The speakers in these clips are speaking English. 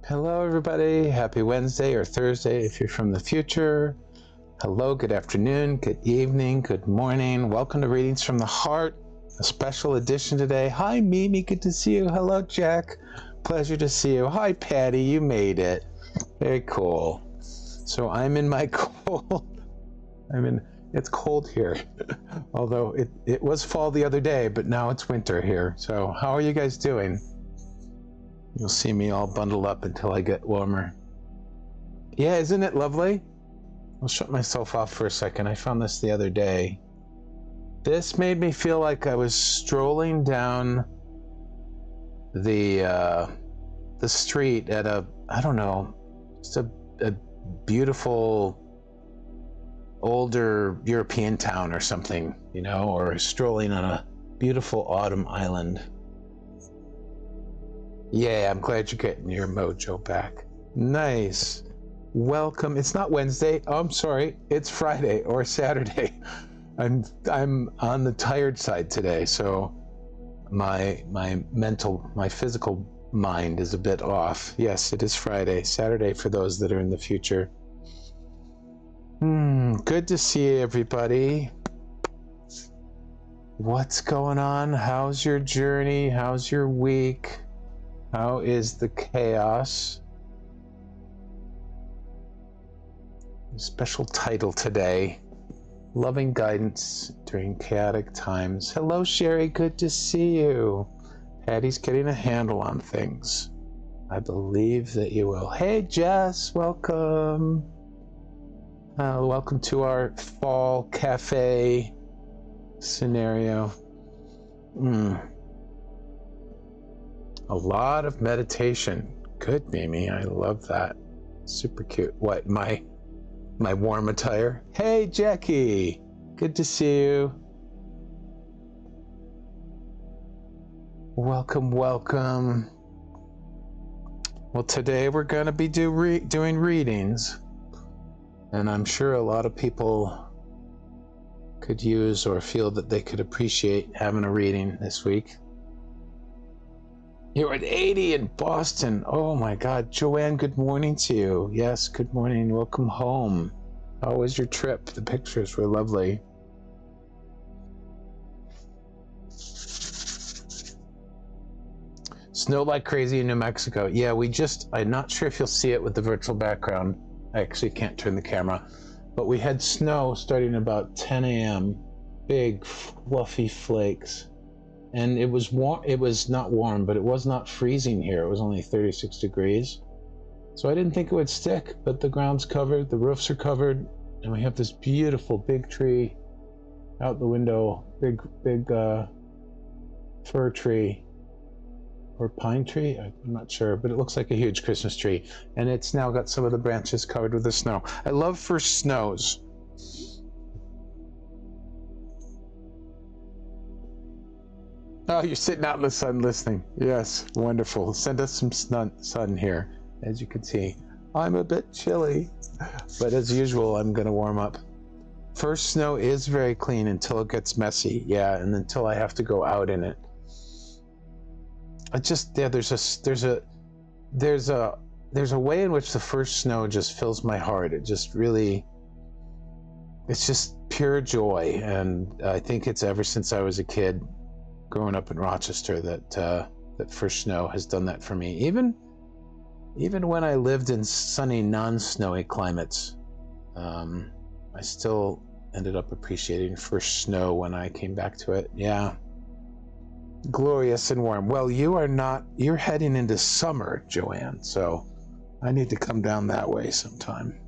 Hello, everybody. Happy Wednesday or Thursday if you're from the future. Hello, good afternoon, good evening, good morning. Welcome to Readings from the Heart, a special edition today. Hi, Mimi. Good to see you. Hello, Jack. Pleasure to see you. Hi, Patty. You made it. Very cool. So I'm in my cold. It's cold here. Although it was fall the other day, but now it's winter here. So how are you guys doing? You'll see me all bundled up until I get warmer. Yeah, isn't it lovely? I'll shut myself off for a second. I found this the other day. This made me feel like I was strolling down the street at just a beautiful older European town or something, or strolling on a beautiful autumn island. Yeah, I'm glad you're getting your mojo back. Nice. Welcome. It's not Wednesday. Oh, I'm sorry. It's Friday or Saturday. I'm on the tired side today, so my physical mind is a bit off. Yes, it is Friday. Saturday for those that are in the future. Good to see everybody. What's going on? How's your journey? How's your week? How is the chaos? Special title today, Loving Guidance During Chaotic Times. Hello, Sherry. Good to see you. Patty's getting a handle on things. I believe that you will. Hey, Jess. Welcome. Welcome to our fall cafe scenario. A lot of meditation. Good, Mimi. I love that. Super cute. What, my warm attire? Hey, Jackie. Good to see you. Welcome. Well, today we're going to be doing readings. And I'm sure a lot of people could use or feel that they could appreciate having a reading this week. You're at 80 in Boston. Oh my God. Joanne, good morning to you. Yes, good morning. Welcome home. How was your trip? The pictures were lovely. Snow like crazy in New Mexico. Yeah, I'm not sure if you'll see it with the virtual background. I actually can't turn the camera. But we had snow starting about 10 a.m. Big, fluffy flakes. And it was warm. It was not warm, but it was not freezing here. It was only 36 degrees. So I didn't think it would stick, but the ground's covered, the roofs are covered, and we have this beautiful big tree out the window, big fir tree or pine tree. I'm not sure, but it looks like a huge Christmas tree. And it's now got some of the branches covered with the snow. I love first snows. Oh, you're sitting out in the sun listening. Yes, wonderful. Send us some sun here. As you can see, I'm a bit chilly, but as usual, I'm going to warm up. First snow is very clean until it gets messy. Yeah, and until I have to go out in it. There's a way in which the first snow just fills my heart. It's just pure joy. And I think it's ever since I was a kid growing up in Rochester that first snow has done that for me. Even when I lived in sunny, non-snowy climates, I still ended up appreciating first snow when I came back to it. Yeah. Glorious and warm. Well, you're heading into summer, Joanne, so I need to come down that way sometime.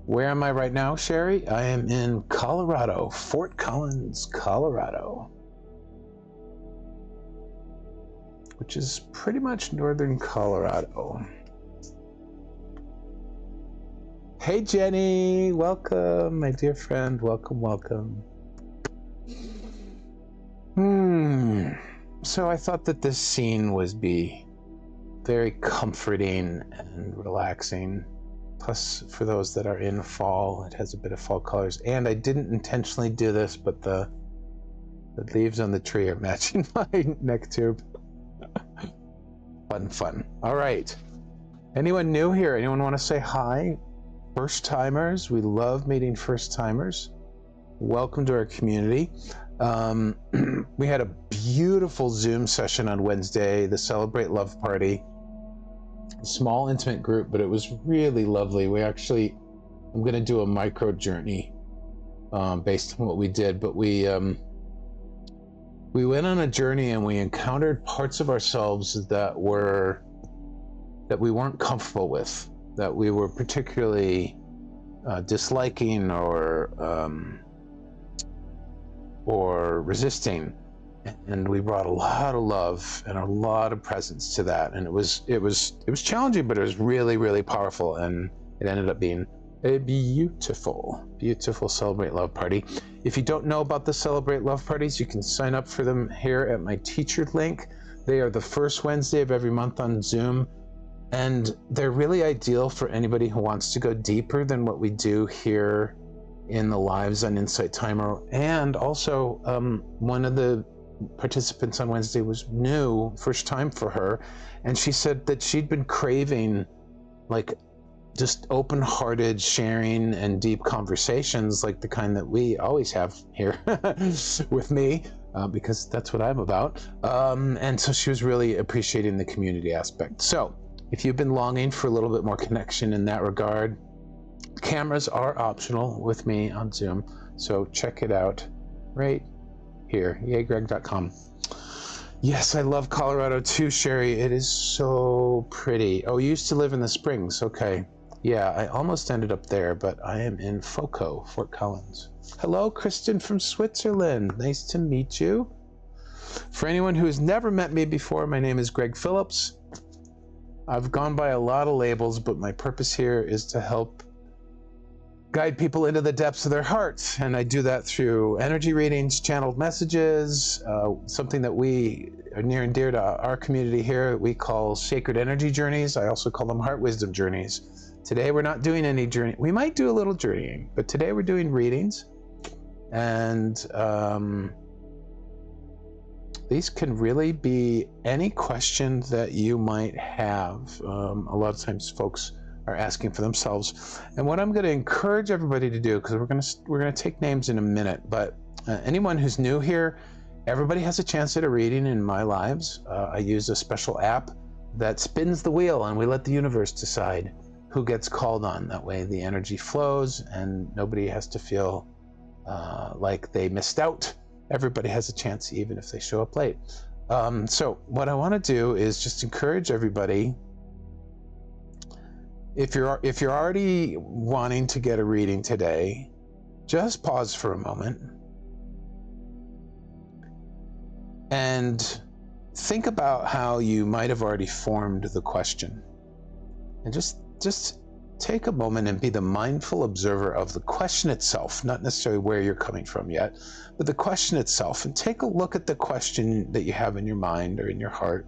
Where am I right now, Sherry? I am in Colorado, Fort Collins, Colorado, which is pretty much northern Colorado. Hey, Jenny, welcome, my dear friend. Welcome. So I thought that this scene would be very comforting and relaxing. Plus, for those that are in fall, it has a bit of fall colors. And I didn't intentionally do this, but the The leaves on the tree are matching my neck tube. Fun. All right. Anyone new here? Anyone want to say hi? First timers. We love meeting first timers. Welcome to our community. We had a beautiful Zoom session on Wednesday, the Celebrate Love Party. A small, intimate group, but it was really lovely. I'm going to do a micro journey based on what we did, but we went on a journey and we encountered parts of ourselves that we weren't comfortable with, that we were particularly disliking or resisting, and we brought a lot of love and a lot of presence to that, and it was challenging, but it was really, really powerful, and it ended up being a beautiful Celebrate Love Party. If you don't know about the Celebrate Love Parties, you can sign up for them here at my teacher link. They are the first Wednesday of every month on Zoom, and they're really ideal for anybody who wants to go deeper than what we do here in the lives on Insight Timer. And also, one of the participants on Wednesday was new, first time for her, and she said that she'd been craving like just open-hearted sharing and deep conversations, like the kind that we always have here with me, because that's what I'm about. And so she was really appreciating the community aspect. So if you've been longing for a little bit more connection in that regard, cameras are optional with me on Zoom, so check it out right here, yaygreg.com. Yes, I love Colorado too, Sherry. It is so pretty. Oh, you used to live in the Springs. Okay. Yeah, I almost ended up there, but I am in FOCO, Fort Collins. Hello, Kristen from Switzerland. Nice to meet you. For anyone who has never met me before, my name is Greg Phillips. I've gone by a lot of labels, but my purpose here is to help guide people into the depths of their hearts, and I do that through energy readings, channeled messages, something that we are near and dear to our community here we call sacred energy journeys. I also call them heart wisdom journeys. Today we're not doing any journey. We might do a little journeying, but today we're doing readings, and these can really be any question that you might have. A lot of times folks are asking for themselves, and what I'm going to encourage everybody to do, because we're going to take names in a minute, but anyone who's new here, everybody has a chance at a reading in my lives. I use a special app that spins the wheel, and we let the universe decide who gets called on. That way the energy flows and nobody has to feel like they missed out. Everybody has a chance, even if they show up late. So what I want to do is just encourage everybody, if you're already wanting to get a reading today, just pause for a moment and think about how you might have already formed the question, and just take a moment and be the mindful observer of the question itself, not necessarily where you're coming from yet, but the question itself, and take a look at the question that you have in your mind or in your heart.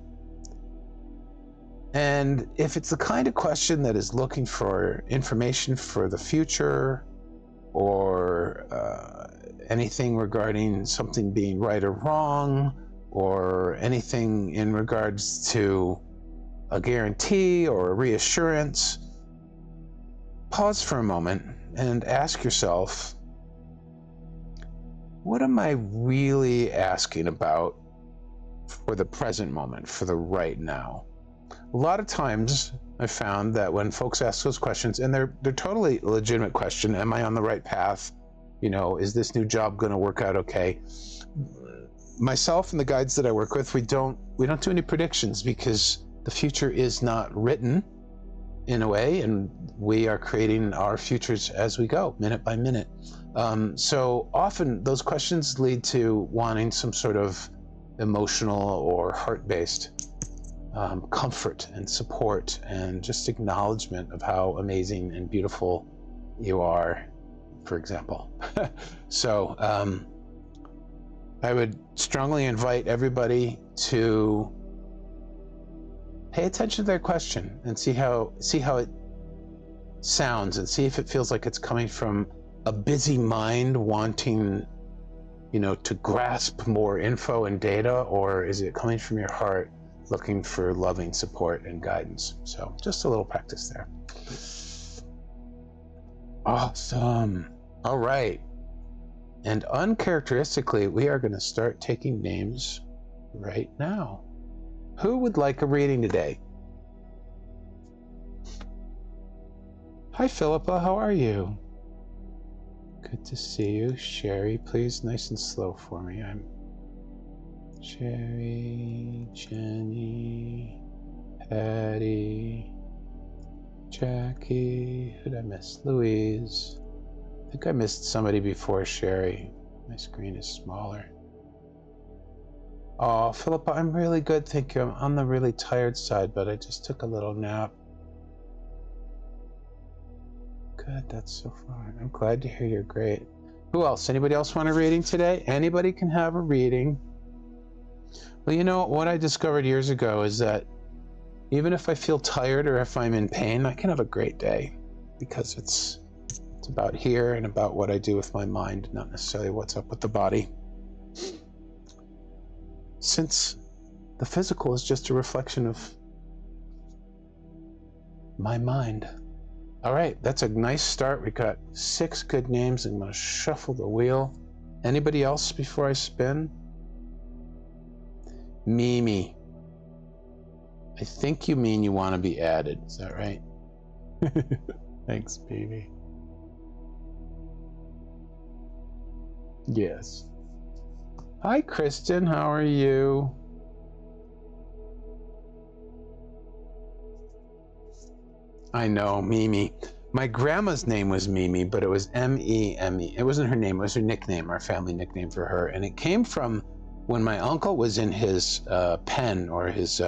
And if it's the kind of question that is looking for information for the future, or anything regarding something being right or wrong, or anything in regards to a guarantee or a reassurance, pause for a moment and ask yourself, what am I really asking about for the present moment, for the right now? A lot of times I found that when folks ask those questions, and they're totally legitimate question, am I on the right path? You know, is this new job going to work out okay? Myself and the guides that I work with, we don't do any predictions, because the future is not written in a way, and we are creating our futures as we go, minute by minute. So often those questions lead to wanting some sort of emotional or heart-based comfort and support, and just acknowledgement of how amazing and beautiful you are, for example. So I would strongly invite everybody to pay attention to their question and see how it sounds, and see if it feels like it's coming from a busy mind wanting, to grasp more info and data, or is it coming from your heart looking for loving support and guidance? So just a little practice there. Awesome. All right. And uncharacteristically, we are going to start taking names right now. Who would like a reading today? Hi, Philippa. How are you? Good to see you. Sherry, please, nice and slow for me. I'm Sherry, Jenny, Patty, Jackie. Who did I miss? Louise. I think I missed somebody before Sherry. My screen is smaller. Oh, Philippa, I'm really good, thank you. I'm on the really tired side, but I just took a little nap. Good, that's so far. I'm glad to hear you're great. Who else? Anybody else want a reading today? Anybody can have a reading. Well, what I discovered years ago is that even if I feel tired or if I'm in pain, I can have a great day, because it's about here and about what I do with my mind, not necessarily what's up with the body. Since the physical is just a reflection of my mind. All right, that's a nice start. We got 6 good names. I'm going to shuffle the wheel. Anybody else before I spin? Mimi. I think you mean you want to be added. Is that right? Thanks, baby. Yes. Hi, Kristen. How are you? I know, Mimi. My grandma's name was Mimi, but it was M-E-M-E. It wasn't her name, it was her nickname, our family nickname for her. And it came from when my uncle was in his pen, or his,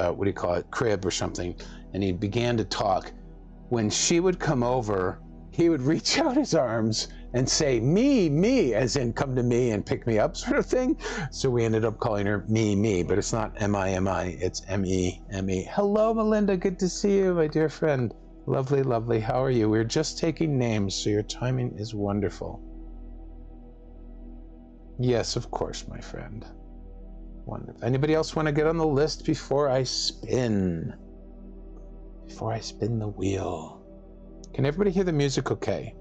crib or something, and he began to talk. When she would come over, he would reach out his arms and say, me, as in come to me and pick me up sort of thing. So we ended up calling her me, but it's not M-I-M-I, it's M-E-M-E. Hello, Melinda, good to see you, my dear friend. Lovely, lovely. How are you? We're just taking names, so your timing is wonderful. Yes, of course, my friend. Wonderful. Anybody else want to get on the list before I spin? Before I spin the wheel. Can everybody hear the music okay?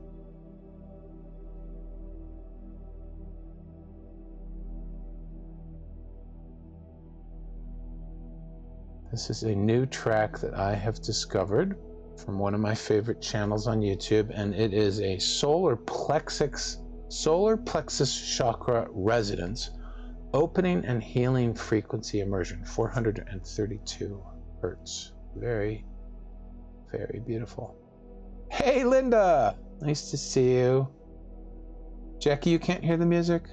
This is a new track that I have discovered from one of my favorite channels on YouTube, and it is a solar plexus chakra resonance, opening and healing frequency immersion, 432 hertz. Very, very beautiful. Hey, Linda, nice to see you. Jackie, you can't hear the music?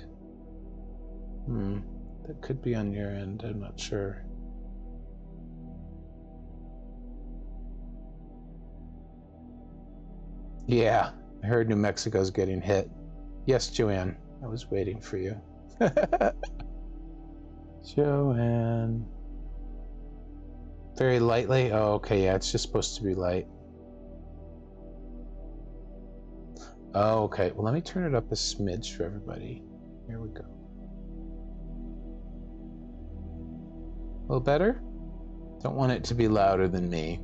That could be on your end, I'm not sure. Yeah, I heard New Mexico's getting hit. Yes, Joanne, I was waiting for you. Joanne. Very lightly? Oh, okay, yeah, it's just supposed to be light. Oh, okay, well, let me turn it up a smidge for everybody. Here we go. A little better? Don't want it to be louder than me.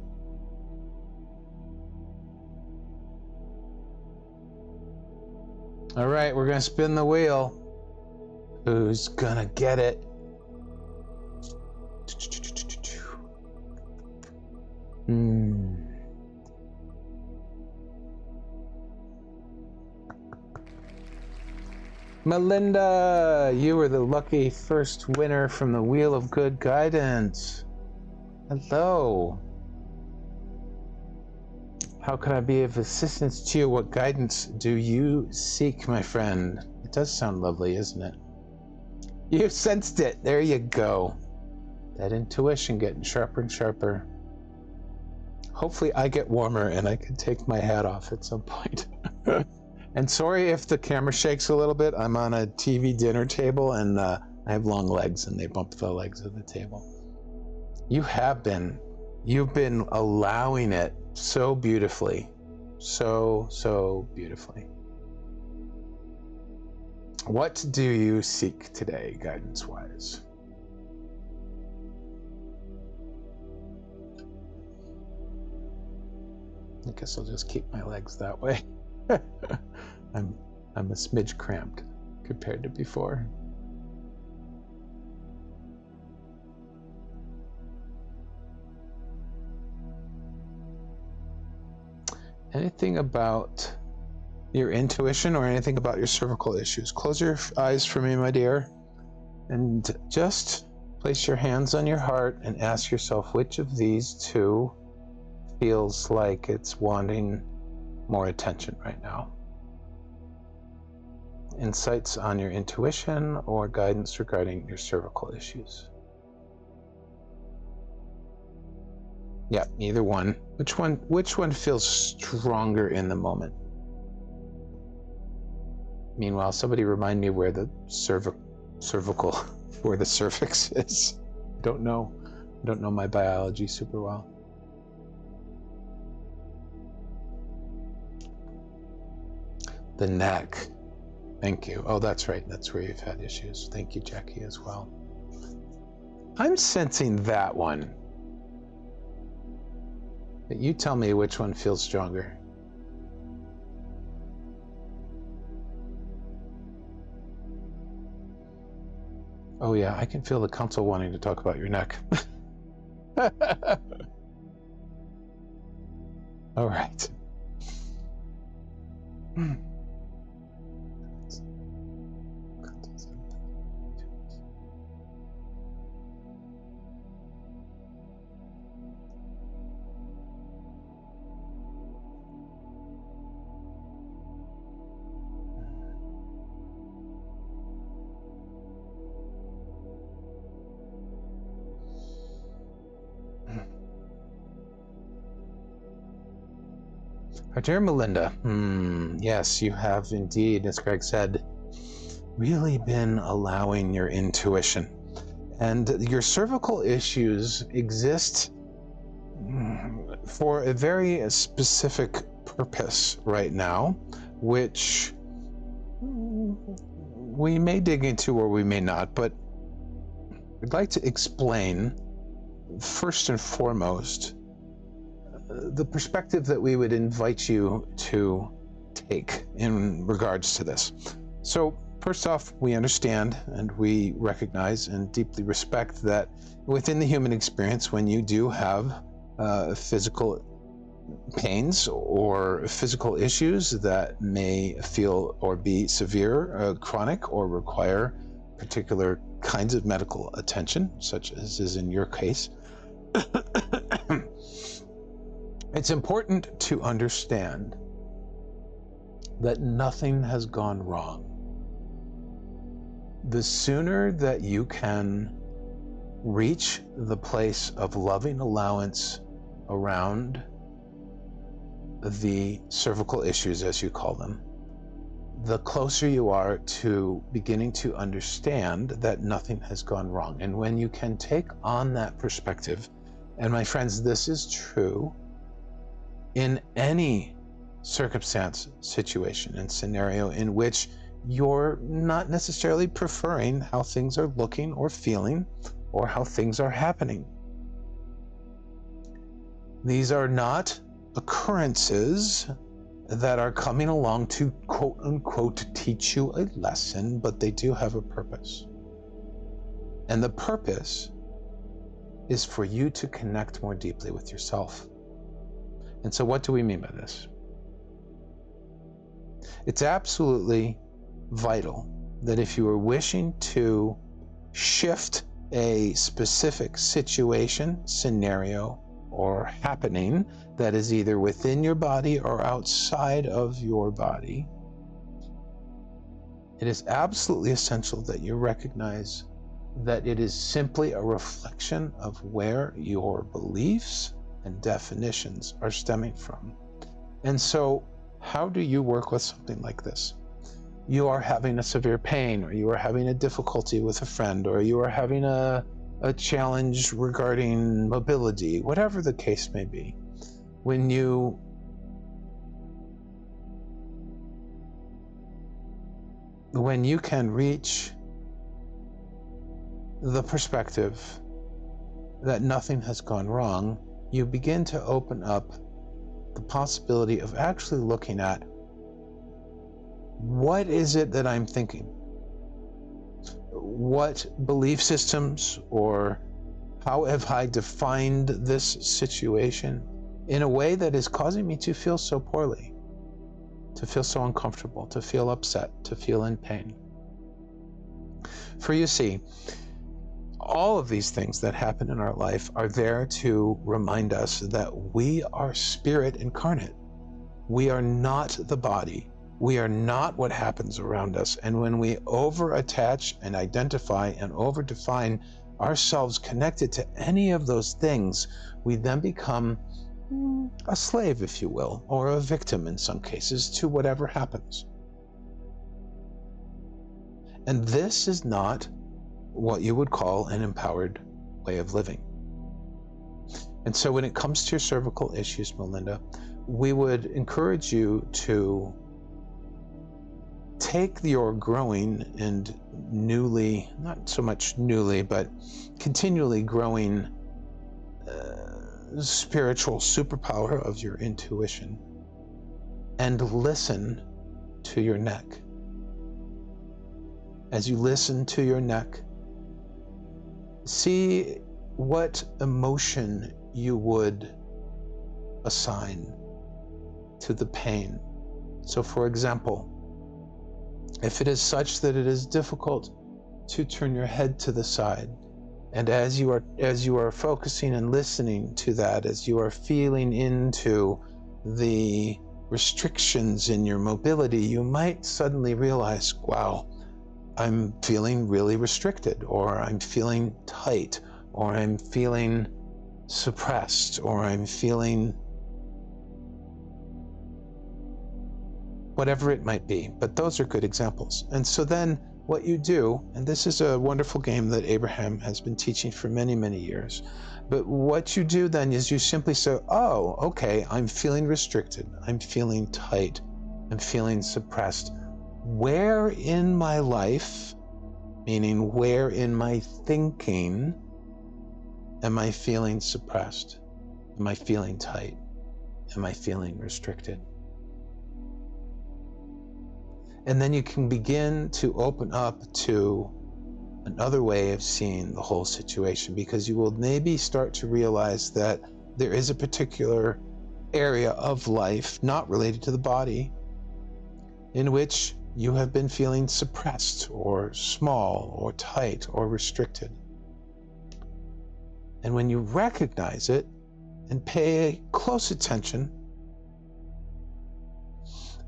All right, we're gonna spin the wheel. Who's gonna get it? Melinda, you were the lucky first winner from the Wheel of Good Guidance. Hello. How can I be of assistance to you? What guidance do you seek, my friend? It does sound lovely, isn't it? You sensed it. There you go. That intuition getting sharper and sharper. Hopefully I get warmer and I can take my hat off at some point. And sorry if the camera shakes a little bit. I'm on a TV dinner table, and I have long legs, and they bump the legs of the table. You've been allowing it so beautifully. So beautifully. What do you seek today, guidance-wise? I guess I'll just keep my legs that way. I'm a smidge cramped compared to before. Anything about your intuition or anything about your cervical issues? Close your eyes for me, my dear, and just place your hands on your heart and ask yourself which of these two feels like it's wanting more attention right now. Insights on your intuition or guidance regarding your cervical issues? Yeah, either one. Which one feels stronger in the moment? Meanwhile, somebody remind me where the cervical, where the cervix is. I don't know my biology super well. The neck. Thank you. Oh, that's right. That's where you've had issues. Thank you, Jackie, as well. I'm sensing that one. But you tell me which one feels stronger. Oh yeah, I can feel the council wanting to talk about your neck. All right. Our dear Melinda, yes, you have indeed, as Greg said, really been allowing your intuition. And your cervical issues exist for a very specific purpose right now, which we may dig into or we may not, but I'd like to explain first and foremost the perspective that we would invite you to take in regards to this. So first off, we understand and we recognize and deeply respect that within the human experience, when you do have physical pains or physical issues that may feel or be severe, chronic, or require particular kinds of medical attention, such as is in your case, it's important to understand that nothing has gone wrong. The sooner that you can reach the place of loving allowance around the cervical issues, as you call them, the closer you are to beginning to understand that nothing has gone wrong. And when you can take on that perspective, and my friends, this is true in any circumstance, situation, and scenario in which you're not necessarily preferring how things are looking or feeling or how things are happening. These are not occurrences that are coming along to quote unquote teach you a lesson, but they do have a purpose. And the purpose is for you to connect more deeply with yourself. And so what do we mean by this? It's absolutely vital that if you are wishing to shift a specific situation, scenario, or happening that is either within your body or outside of your body, it is absolutely essential that you recognize that it is simply a reflection of where your beliefs and definitions are stemming from. And so, how do you work with something like this? You are having a severe pain, or you are having a difficulty with a friend, or you are having a challenge regarding mobility, whatever the case may be. When you when you can reach the perspective that nothing has gone wrong, you begin to open up the possibility of actually looking at what is it that I'm thinking? What belief systems or how have I defined this situation in a way that is causing me to feel so poorly, to feel so uncomfortable, to feel upset, to feel in pain? For you see, all of these things that happen in our life are there to remind us that we are spirit incarnate. We are not the body. We are not what happens around us. And when we over-attach and identify and over-define ourselves connected to any of those things, we then become a slave, if you will, or a victim in some cases to whatever happens. And this is not what you would call an empowered way of living. And so when it comes to your cervical issues, Melinda, we would encourage you to take your growing and newly, not so much newly, but continually growing spiritual superpower of your intuition and listen to your neck. As you listen to your neck, see what emotion you would assign to the pain. So for example, if it is such that it is difficult to turn your head to the side, and as you are focusing and listening to that, as you are feeling into the restrictions in your mobility, you might suddenly realize, wow, I'm feeling really restricted, or I'm feeling tight, or I'm feeling suppressed, or I'm feeling whatever it might be. But those are good examples. And so then what you do, and this is a wonderful game that Abraham has been teaching for many, many years, but what you do then is you simply say, oh, okay, I'm feeling restricted, I'm feeling tight, I'm feeling suppressed. Where in my life, meaning where in my thinking, am I feeling suppressed? Am I feeling tight? Am I feeling restricted? And then you can begin to open up to another way of seeing the whole situation, because you will maybe start to realize that there is a particular area of life, not related to the body, in which you have been feeling suppressed or small or tight or restricted. And when you recognize it and pay close attention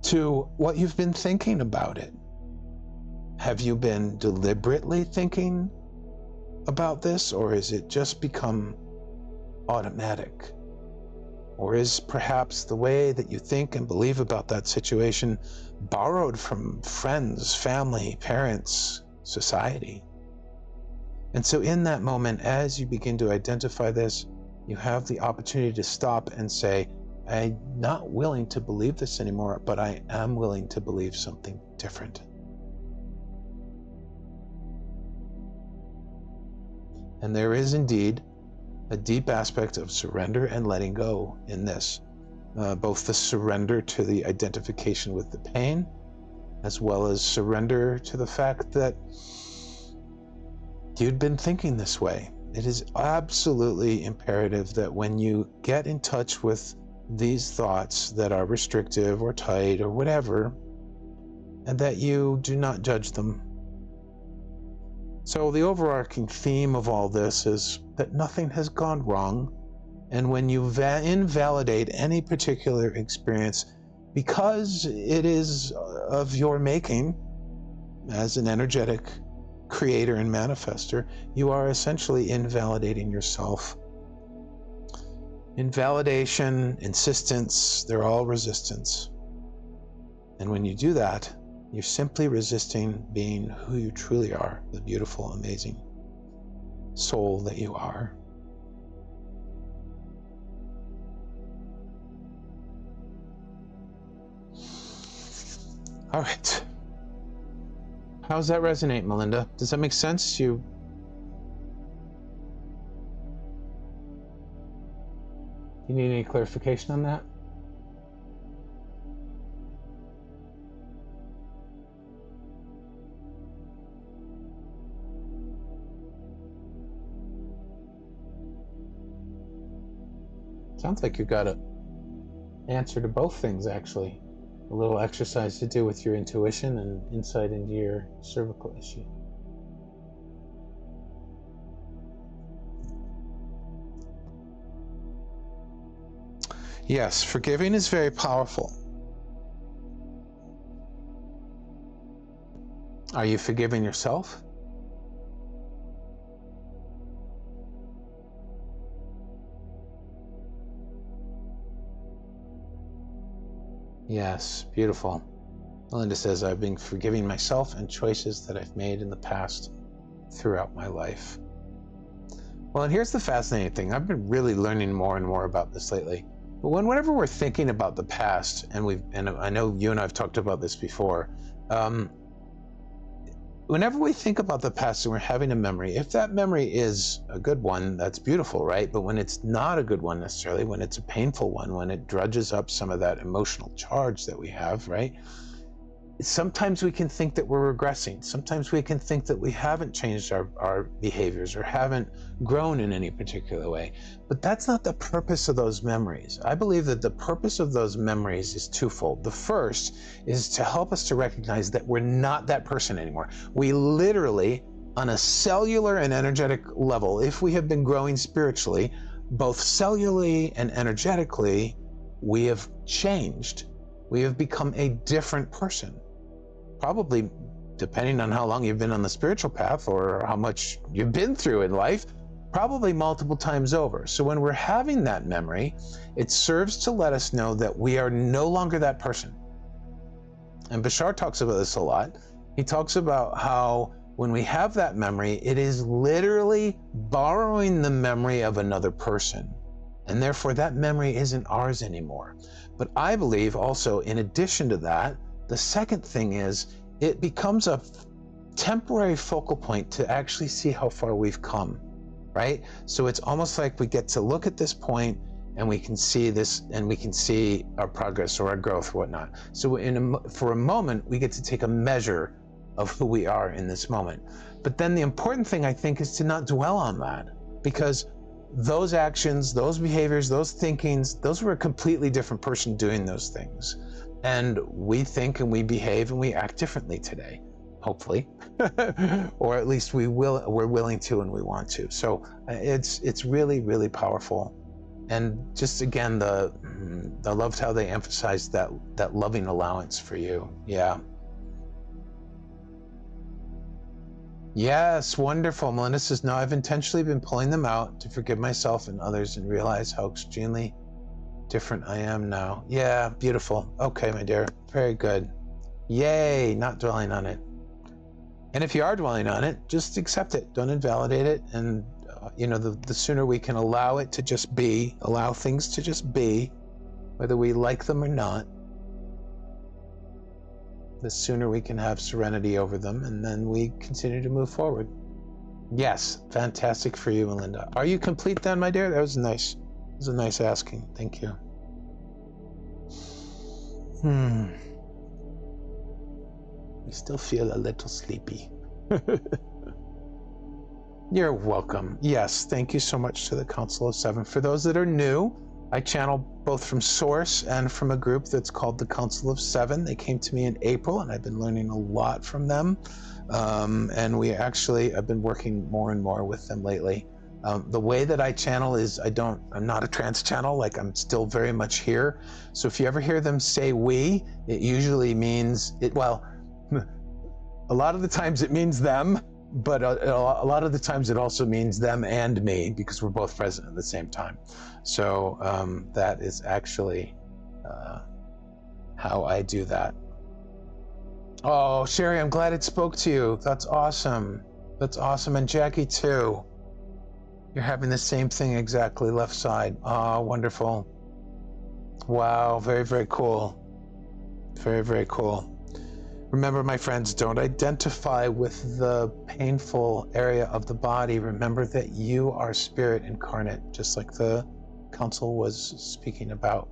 to what you've been thinking about it, have you been deliberately thinking about this, or has it just become automatic? Or is perhaps the way that you think and believe about that situation borrowed from friends, family, parents, society? And so in that moment, as you begin to identify this, you have the opportunity to stop and say, I'm not willing to believe this anymore, but I am willing to believe something different. And there is indeed a deep aspect of surrender and letting go in this. Both the surrender to the identification with the pain, as well as surrender to the fact that you'd been thinking this way. It is absolutely imperative that when you get in touch with these thoughts that are restrictive or tight or whatever, and that you do not judge them. So the overarching theme of all this is that nothing has gone wrong. And when you invalidate any particular experience because it is of your making as an energetic creator and manifester, you are essentially invalidating yourself. Invalidation, insistence, they're all resistance. And when you do that, you're simply resisting being who you truly are, the beautiful, amazing soul that you are. All right. How does that resonate, Melinda? Does that make sense? You need any clarification on that? Sounds like you got an answer to both things, actually. A little exercise to do with your intuition and insight into your cervical issue. Yes, forgiving is very powerful. Are you forgiving yourself? Yes, beautiful. Melinda says, I've been forgiving myself and choices that I've made in the past throughout my life. Well, and here's the fascinating thing. I've been really learning more and more about this lately. But whenever we're thinking about the past, and I know you and I've talked about this before, whenever we think about the past and we're having a memory, if that memory is a good one, that's beautiful, right? But when it's not a good one necessarily, when it's a painful one, when it drudges up some of that emotional charge that we have, right? Sometimes we can think that we're regressing. Sometimes we can think that we haven't changed our behaviors or haven't grown in any particular way. But that's not the purpose of those memories. I believe that the purpose of those memories is twofold. The first is to help us to recognize that we're not that person anymore. We literally, on a cellular and energetic level, if we have been growing spiritually, both cellularly and energetically, we have changed. We have become a different person. Probably, depending on how long you've been on the spiritual path or how much you've been through in life, probably multiple times over. So when we're having that memory, it serves to let us know that we are no longer that person. And Bashar talks about this a lot. He talks about how when we have that memory, it is literally borrowing the memory of another person. And therefore that memory isn't ours anymore. But I believe also, in addition to that, the second thing is it becomes a temporary focal point to actually see how far we've come, right? So it's almost like we get to look at this point and we can see this, and we can see our progress or our growth, whatnot. So for a moment, we get to take a measure of who we are in this moment. But then the important thing, I think, is to not dwell on that, because those actions, those behaviors, those thinkings, those were a completely different person doing those things. And we think and we behave and we act differently today, hopefully, or at least we're willing to and we want to. So it's really, really powerful. And just again, I loved how they emphasized that loving allowance for you. Yeah. Yes, wonderful. Melinda says, no, I've intentionally been pulling them out to forgive myself and others and realize how extremely different I am now. Yeah, beautiful. Okay, my dear. Very good. Yay, not dwelling on it. And if you are dwelling on it, just accept it. Don't invalidate it. And, the sooner we can allow it to just be, allow things to just be, whether we like them or not, the sooner we can have serenity over them, and then we continue to move forward. Yes, fantastic for you, Melinda. Are you complete then, my dear? That was nice. It was a nice asking. Thank you. I still feel a little sleepy. You're welcome. Yes, thank you so much to the Council of Seven. For those that are new, I channel both from source and from a group that's called the Council of Seven. They came to me in April, and I've been learning a lot from them. And I've been working more and more with them lately. The way that I channel is I'm not a trance channel, like I'm still very much here. So if you ever hear them say we, it usually means a lot of the times it means them, but a lot of the times it also means them and me, because we're both present at the same time. So that is actually how I do that. Oh, Sherry, I'm glad it spoke to you. That's awesome. That's awesome. And Jackie too. You're having the same thing exactly, left side. Oh, wonderful. Wow, very, very cool. Very, very cool. Remember, my friends, don't identify with the painful area of the body. Remember that you are spirit incarnate, just like the council was speaking about.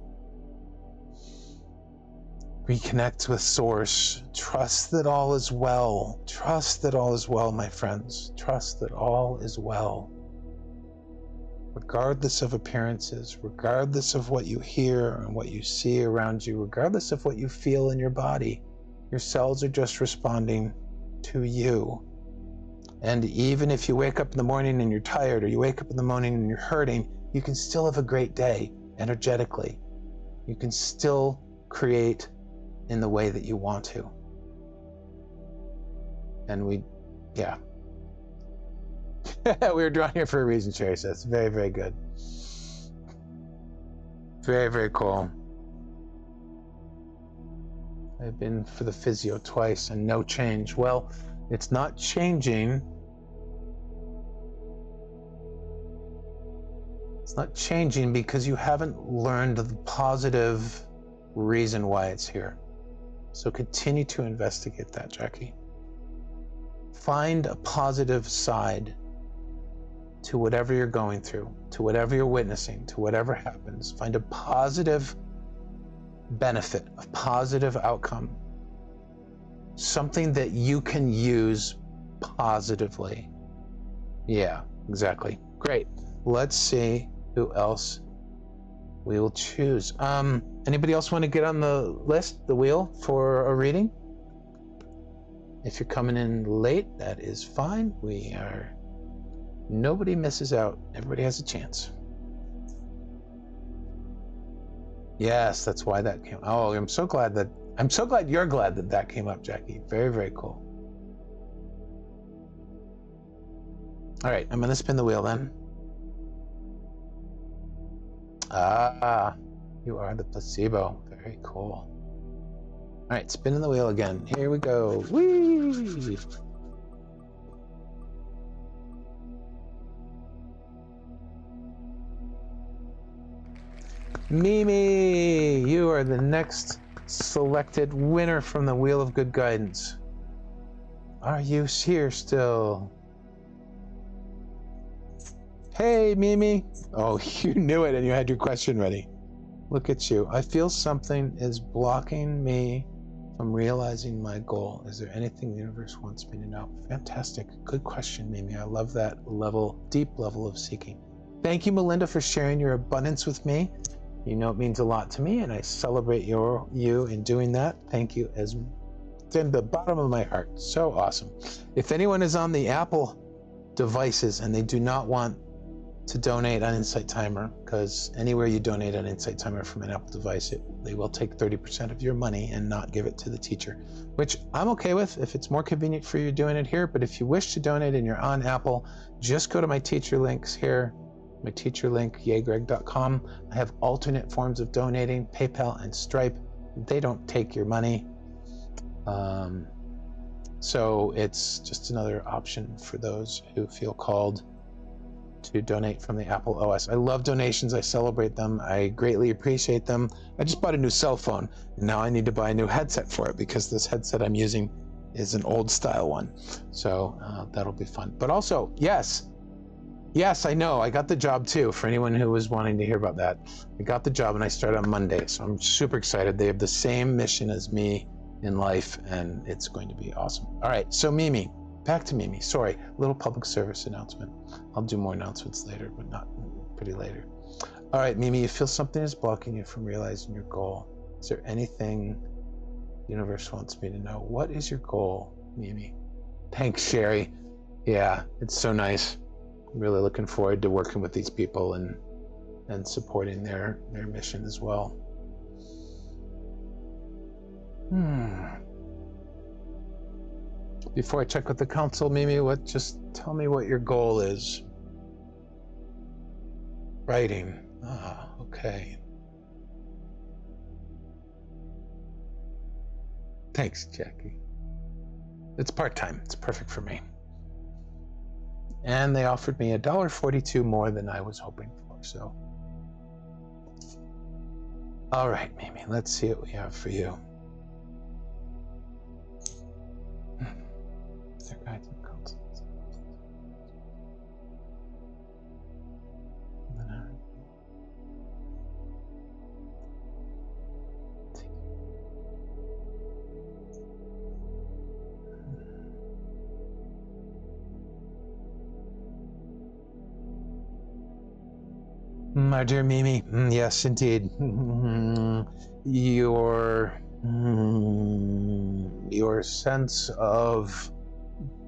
Reconnect with source. Trust that all is well. Trust that all is well, my friends. Trust that all is well. Regardless of appearances, regardless of what you hear and what you see around you, regardless of what you feel in your body, your cells are just responding to you. And even if you wake up in the morning and you're tired, or you wake up in the morning and you're hurting, you can still have a great day energetically. You can still create in the way that you want to. And we were drawn here for a reason, Sherry says. Very, very good. Very, very cool. I've been for the physio twice and no change. Well, it's not changing. It's not changing because you haven't learned the positive reason why it's here. So continue to investigate that, Jackie. Find a positive side to whatever you're going through, to whatever you're witnessing, to whatever happens. Find a positive benefit, a positive outcome, something that you can use positively. Yeah, exactly. Great. Let's see who else we will choose. Anybody else want to get on the list, the wheel, for a reading? If you're coming in late, that is fine. Nobody misses out. Everybody has a chance. Yes, that's why that came. Oh, I'm so glad you're glad that came up, Jackie. Very, very cool. All right, I'm going to spin the wheel then. Ah, you are the placebo. Very cool. All right, spinning the wheel again. Here we go. Whee! Mimi, you are the next selected winner from the Wheel of Good Guidance. Are you here still? Hey, Mimi. Oh, you knew it and you had your question ready. Look at you. I feel something is blocking me from realizing my goal. Is there anything the universe wants me to know? Fantastic. Good question, Mimi. I love that deep level of seeking. Thank you, Melinda, for sharing your abundance with me. You know it means a lot to me, and I celebrate you in doing that. Thank you from the bottom of my heart. So awesome. If anyone is on the Apple devices and they do not want to donate on Insight Timer, because anywhere you donate on Insight Timer from an Apple device, they will take 30% of your money and not give it to the teacher, which I'm okay with if it's more convenient for you doing it here. But if you wish to donate and you're on Apple, just go to my teacher links here. My teacher link, yegreg.com. I have alternate forms of donating, PayPal and Stripe. They don't take your money. So it's just another option for those who feel called to donate from the Apple OS. I love donations. I celebrate them. I greatly appreciate them. I just bought a new cell phone. And now I need to buy a new headset for it because this headset I'm using is an old style one. So that'll be fun. But also, Yes, I know. I got the job too, for anyone who was wanting to hear about that. I got the job and I start on Monday, so I'm super excited. They have the same mission as me in life, and it's going to be awesome. All right, so Mimi, back to Mimi. Sorry, little public service announcement. I'll do more announcements later, but not pretty later. All right, Mimi, you feel something is blocking you from realizing your goal. Is there anything the universe wants me to know? What is your goal, Mimi? Thanks, Sherry. Yeah, it's so nice. I'm really looking forward to working with these people and supporting their mission as well. Before I check with the council, Mimi, just tell me what your goal is. Writing. Okay. Thanks, Jackie. It's part-time. It's perfect for me. And they offered me $1.42 more than I was hoping for, so. All right, Mimi, let's see what we have for you. their guides and counsels. My dear Mimi, yes, indeed. Your sense of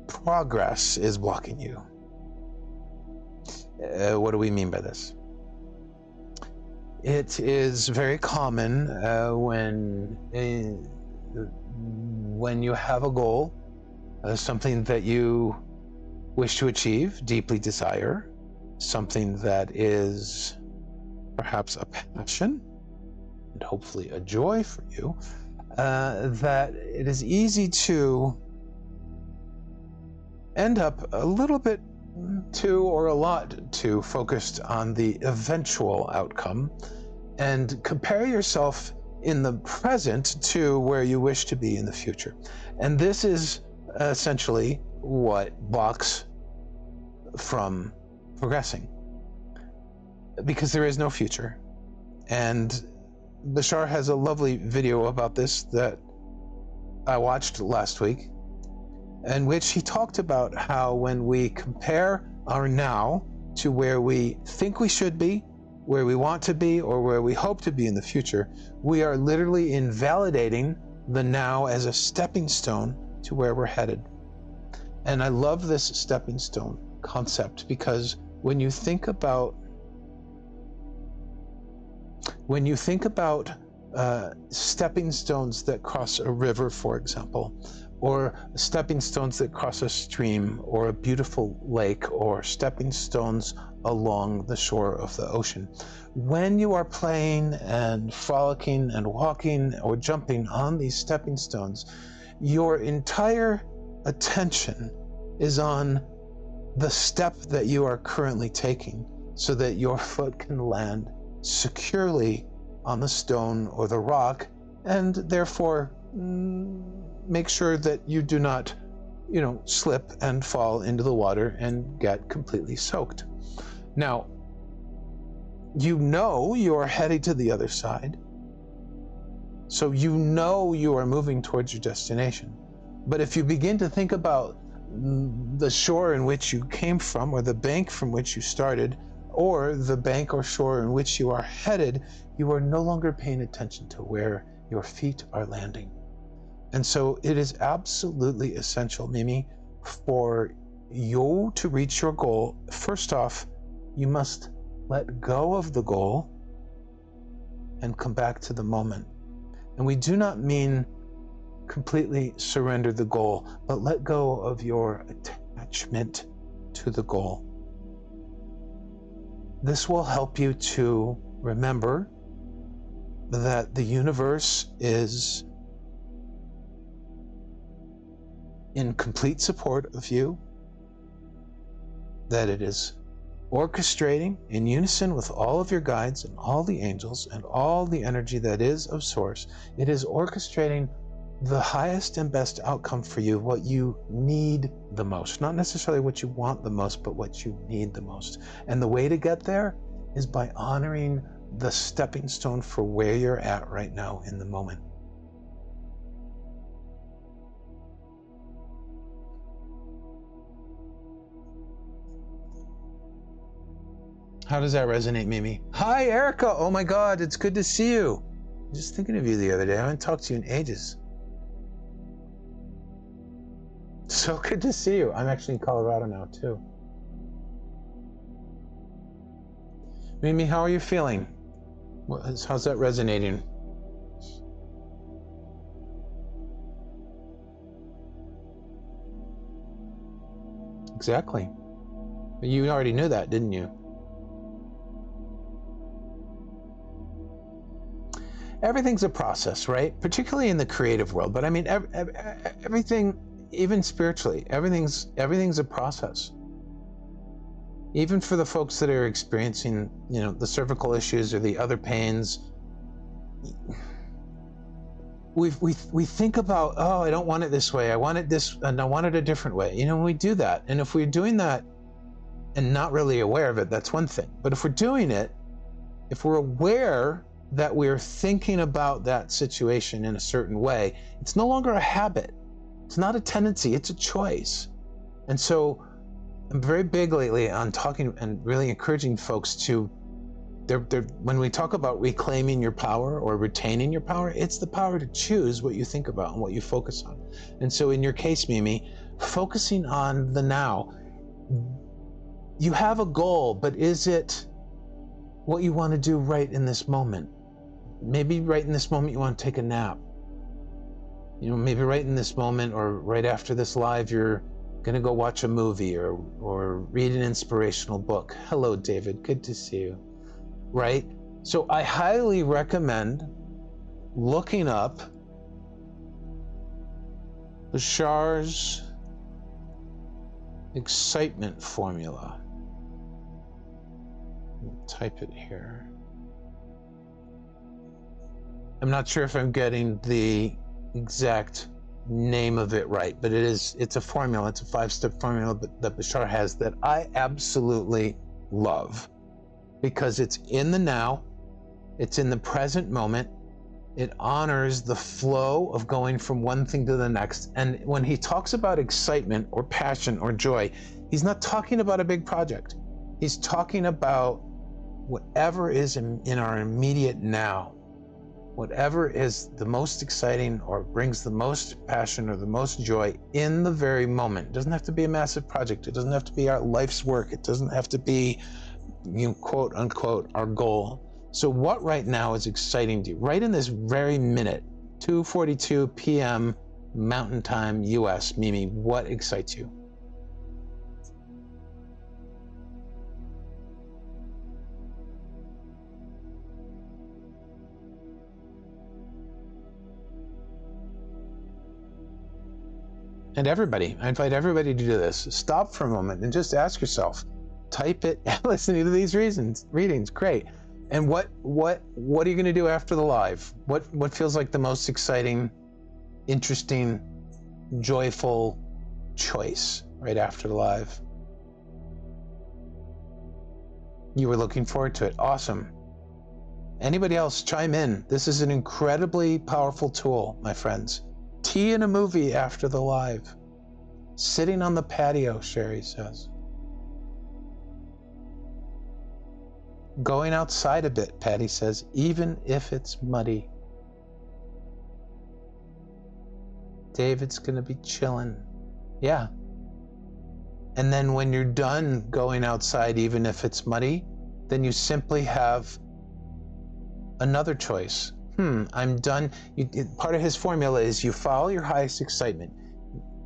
progress is blocking you. What do we mean by this? It is very common when you have a goal, something that you wish to achieve, deeply desire, something that is perhaps a passion and hopefully a joy for you, that it is easy to end up a little bit too or a lot too focused on the eventual outcome and compare yourself in the present to where you wish to be in the future. And this is essentially what blocks from progressing, because there is no future. And Bashar has a lovely video about this that I watched last week, in which he talked about how when we compare our now to where we think we should be, where we want to be, or where we hope to be in the future, we are literally invalidating the now as a stepping stone to where we're headed. And I love this stepping stone concept, because when you think about stepping stones that cross a river, for example, or stepping stones that cross a stream or a beautiful lake, or stepping stones along the shore of the ocean, when you are playing and frolicking and walking or jumping on these stepping stones, your entire attention is on the step that you are currently taking, so that your foot can land securely on the stone or the rock, and therefore make sure that you do not, slip and fall into the water and get completely soaked. Now, you are headed to the other side, so you are moving towards your destination. But if you begin to think about the shore in which you came from, or the bank from which you started, or the bank or shore in which you are headed, you are no longer paying attention to where your feet are landing. And so it is absolutely essential, Mimi, for you to reach your goal. First off, you must let go of the goal and come back to the moment. And we do not mean completely surrender the goal, but let go of your attachment to the goal. This will help you to remember that the universe is in complete support of you, that it is orchestrating in unison with all of your guides and all the angels and all the energy that is of source. It is orchestrating the highest and best outcome for you, what you need the most. Not necessarily what you want the most, but what you need the most. And the way to get there is by honoring the stepping stone for where you're at right now in the moment. How does that resonate, Mimi? Hi, Erica. Oh my God, it's good to see you. I was just thinking of you the other day. I haven't talked to you in ages. So good to see you. I'm actually in Colorado now, too. Mimi, how are you feeling? How's that resonating? Exactly. You already knew that, didn't you? Everything's a process, right? Particularly in the creative world. But I mean, everything, even spiritually, everything's a process. Even for the folks that are experiencing, the cervical issues or the other pains, we think about, oh, I don't want it this way, I want it this, and I want it a different way. When we do that, and if we're doing that and not really aware of it, that's one thing. But if we're doing it, if we're aware that we're thinking about that situation in a certain way, it's no longer a habit. It's not a tendency, it's a choice. And so I'm very big lately on talking and really encouraging folks to, when we talk about reclaiming your power or retaining your power, it's the power to choose what you think about and what you focus on. And so in your case, Mimi, focusing on the now. You have a goal, but is it what you want to do right in this moment? Maybe right in this moment you want to take a nap. Maybe right in this moment or right after this live, you're going to go watch a movie or read an inspirational book. Hello, David. Good to see you. Right? So I highly recommend looking up Bashar's excitement formula. Type it here. I'm not sure if I'm getting the exact name of it right, but it's a formula. It's a 5-step formula that Bashar has that I absolutely love, because it's in the now, it's in the present moment, it honors the flow of going from one thing to the next. And when he talks about excitement or passion or joy, he's not talking about a big project. He's talking about whatever is in our immediate now, whatever is the most exciting or brings the most passion or the most joy in the very moment. It doesn't have to be a massive project. It doesn't have to be our life's work. It doesn't have to be, quote unquote, our goal. So what right now is exciting to you? Right in this very minute, 2:42 p.m. Mountain Time, US, Mimi, what excites you? And I invite everybody to do this. Stop for a moment and just ask yourself, type it, listening to these readings, great. And what are you going to do after the live? What feels like the most exciting, interesting, joyful choice right after the live? You were looking forward to it. Awesome. Anybody else, chime in. This is an incredibly powerful tool, my friends. Tea and a movie after the live. Sitting on the patio, Sherry says. Going outside a bit, Patty says, even if it's muddy. David's going to be chilling. Yeah. And then when you're done going outside, even if it's muddy, then you simply have another choice. I'm done. Part of his formula is you follow your highest excitement.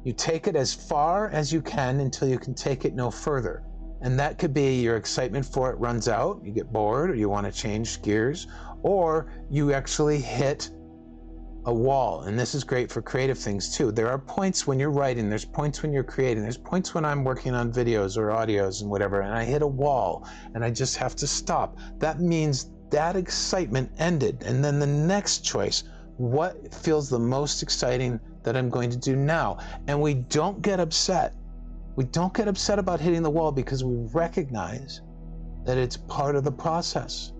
You take it as far as you can until you can take it no further. And that could be your excitement for it runs out, you get bored, or you want to change gears, or you actually hit a wall. And this is great for creative things too. There are points when you're writing, there's points when you're creating, there's points when I'm working on videos or audios and whatever, and I hit a wall and I just have to stop. That means that excitement ended. And then the next choice, what feels the most exciting that I'm going to do now? And we don't get upset. We don't get upset about hitting the wall because we recognize that it's part of the process.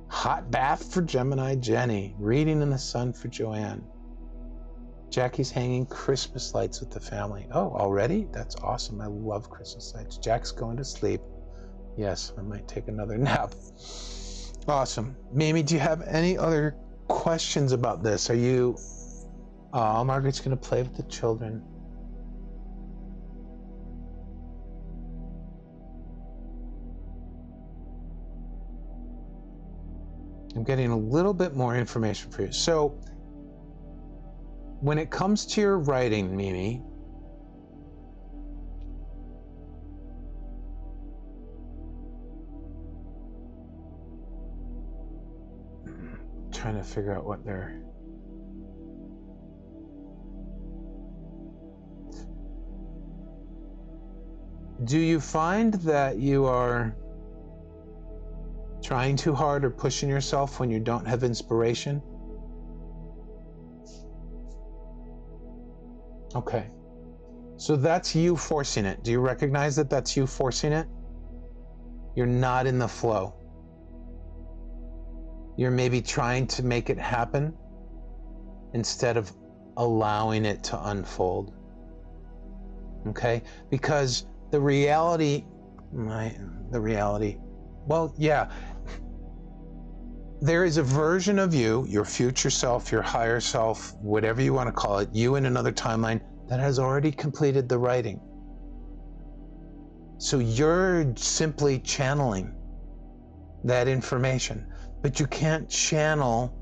Hot bath for Gemini Jenny. Reading in the sun for Joanne. Jackie's hanging Christmas lights with the family. Oh, already? That's awesome. I love Christmas lights. Jack's going to sleep. Yes, I might take another nap. Awesome. Mimi, do you have any other questions about this? Are you... Margaret's going to play with the children. I'm getting a little bit more information for you. So, when it comes to your writing, Mimi, trying to figure out what they're... Do you find that you are trying too hard or pushing yourself when you don't have inspiration? Okay. So that's you forcing it. Do you recognize that that's you forcing it? You're not in the flow. You're maybe trying to make it happen instead of allowing it to unfold. Okay? Because the reality, well, yeah, there is a version of you, your future self, your higher self, whatever you want to call it, you in another timeline that has already completed the writing. So you're simply channeling that information, but you can't channel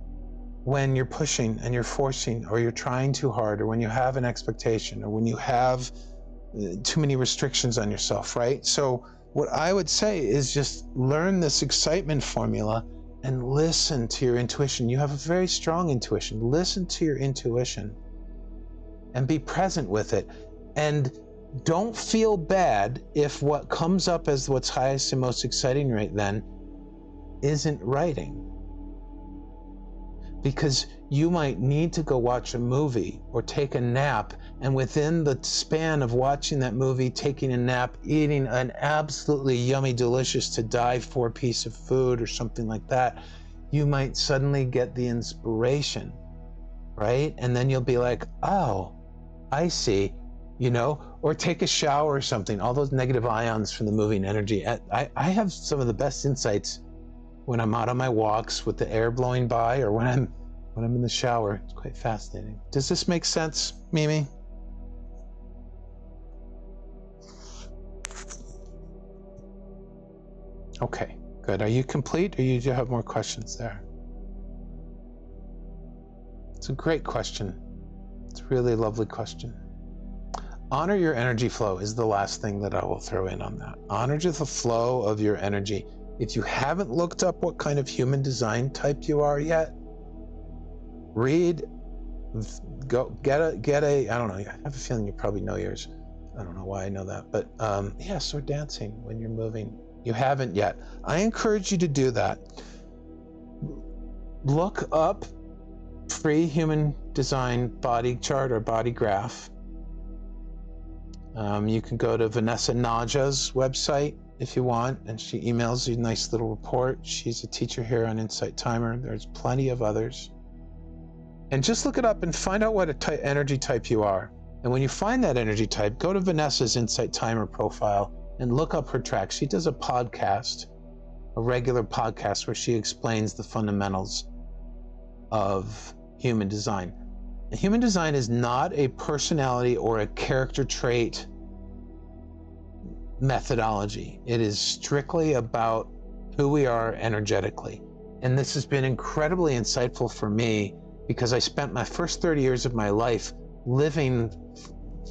when you're pushing and you're forcing, or you're trying too hard, or when you have an expectation, or when you have too many restrictions on yourself, right? So what I would say is just learn this excitement formula and listen to your intuition. You have a very strong intuition. Listen to your intuition and be present with it. And don't feel bad if what comes up as what's highest and most exciting right then isn't writing. Because you might need to go watch a movie or take a nap, and within the span of watching that movie, taking a nap, eating an absolutely yummy, delicious to die for piece of food or something like that, you might suddenly get the inspiration, right? And then you'll be like, oh, I see, or take a shower or something. All those negative ions from the moving energy. I have some of the best insights when I'm out on my walks with the air blowing by, or when I'm in the shower. It's quite fascinating. Does this make sense, Mimi? Okay, good. Are you complete, or do you have more questions there? It's a great question. It's a really lovely question. Honor your energy flow is the last thing that I will throw in on that. Honor the flow of your energy. If you haven't looked up what kind of human design type you are yet, read, go get a, I don't know, I have a feeling you probably know yours. I don't know why I know that, but yeah, start dancing when you're moving. You haven't yet. I encourage you to do that. Look up free human design body chart or body graph. You can go to Vanessa Naja's website if you want, and she emails you a nice little report. She's a teacher here on Insight Timer. There's plenty of others. And just look it up and find out what energy type you are. And when you find that energy type, go to Vanessa's Insight Timer profile and look up her track. She does a podcast, a regular podcast, where she explains the fundamentals of human design. And human design is not a personality or a character trait methodology. It is strictly about who we are energetically. And this has been incredibly insightful for me, because I spent my first 30 years of my life living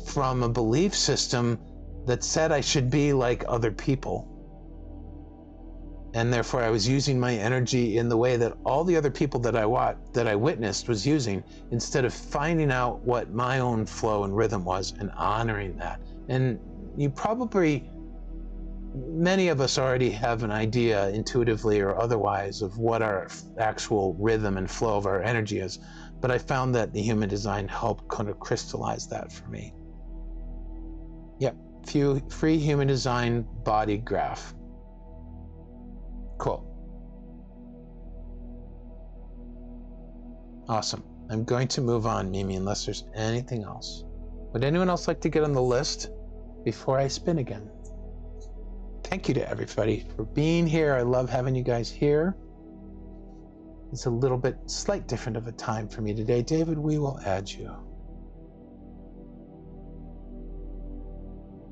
from a belief system that said I should be like other people. And therefore I was using my energy in the way that all the other people that I witnessed was using, instead of finding out what my own flow and rhythm was and honoring that. And many of us already have an idea, intuitively or otherwise, of what our actual rhythm and flow of our energy is. But I found that the human design helped kind of crystallize that for me. Yep, free human design body graph. Cool. Awesome. I'm going to move on, Mimi, unless there's anything else. Would anyone else like to get on the list before I spin again? Thank you to everybody for being here. I love having you guys here. It's a little bit slight different of a time for me today. David, we will add you.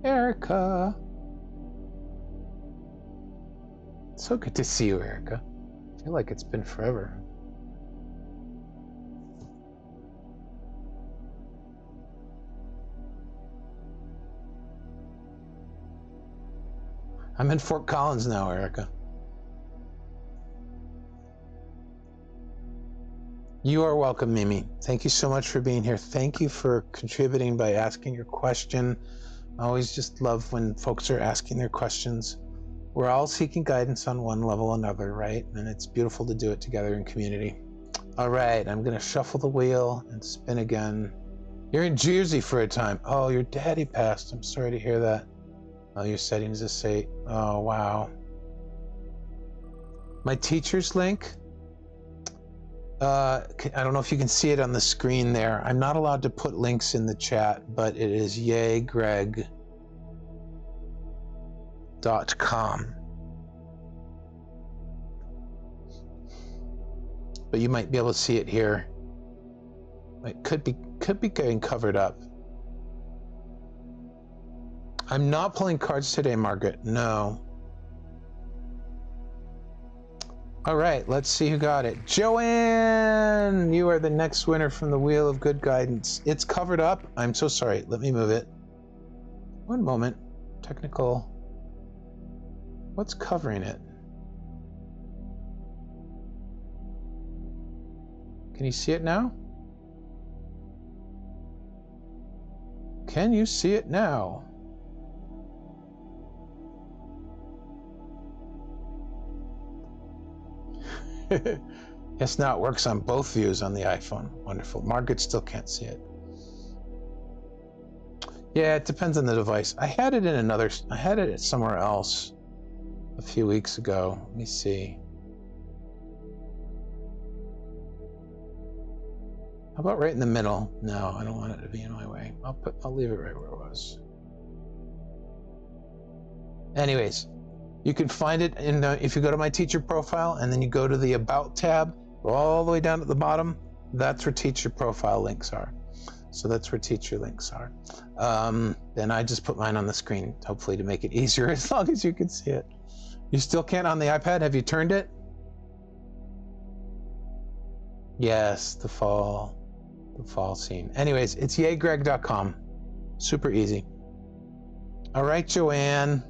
Erica. So good to see you, Erica. I feel like it's been forever. I'm in Fort Collins now, Erica. You are welcome, Mimi. Thank you so much for being here. Thank you for contributing by asking your question. I always just love when folks are asking their questions. We're all seeking guidance on one level or another, right? And it's beautiful to do it together in community. All right, I'm going to shuffle the wheel and spin again. You're in Jersey for a time. Oh, your daddy passed. I'm sorry to hear that. Oh, your settings just say, oh, wow. My teacher's link, I don't know if you can see it on the screen there. I'm not allowed to put links in the chat, but it is yaygreg.com. But you might be able to see it here. It could be getting covered up. I'm not pulling cards today, Margaret. No. All right, let's see who got it. Joanne, you are the next winner from the Wheel of Good Guidance. It's covered up. I'm so sorry. Let me move it. One moment. Technical. What's covering it? Can you see it now? Can you see it now? Yes, now it works on both views on the iPhone. Wonderful. Margaret still can't see it. Yeah, it depends on the device. I had it somewhere else a few weeks ago. Let me see. How about right in the middle? No, I don't want it to be in my way. I'll leave it right where it was. Anyways, you can find it if you go to my teacher profile and then you go to the About tab, go all the way down at the bottom. That's where teacher profile links are. So that's where teacher links are. Then I just put mine on the screen, hopefully to make it easier as long as you can see it. You still can't on the iPad? Have you turned it? Yes, the fall scene. Anyways, it's yaygreg.com. Super easy. All right, Joanne.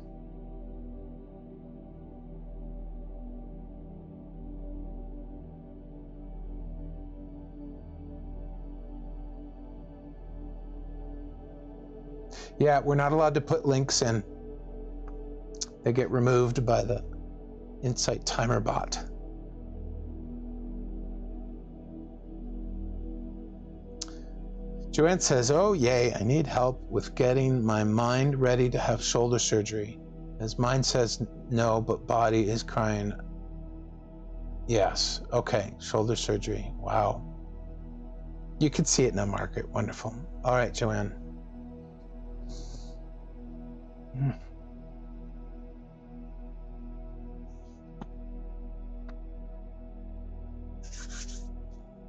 Yeah, we're not allowed to put links in. They get removed by the Insight Timer bot. Joanne says, oh, yay, I need help with getting my mind ready to have shoulder surgery. As mind says no, but body is crying. Yes, okay, shoulder surgery. Wow. You can see it now, Margaret. Wonderful. All right, Joanne.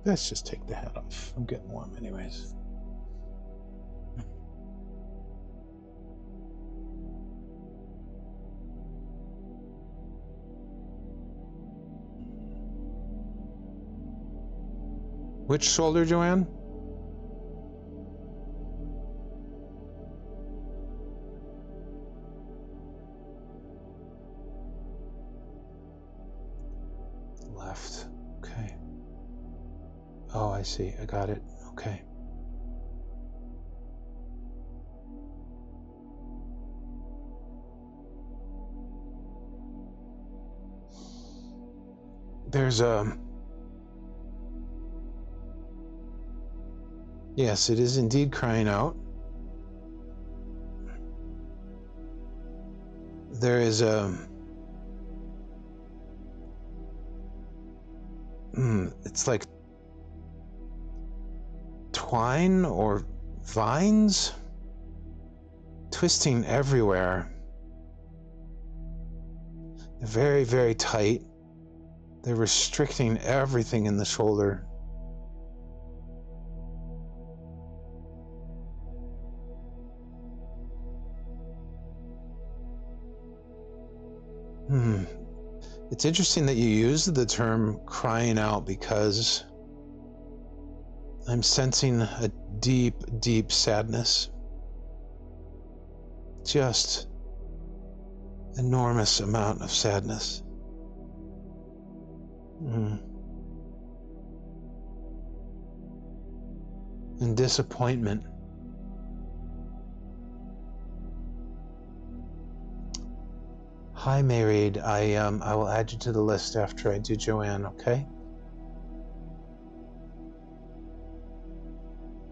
Let's just take the hat off. I'm getting warm anyways. Which shoulder, Joanne? Left. Okay. Oh, I see. I got it. Okay. There's a... Yes, it is indeed crying out. There is a... it's like twine or vines twisting everywhere. They're very, very tight. They're restricting everything in the shoulder. It's interesting that you use the term crying out because I'm sensing a deep, deep sadness. Just enormous amount of sadness. And disappointment. Hi, Mayreed. I will add you to the list after I do Joanne, okay?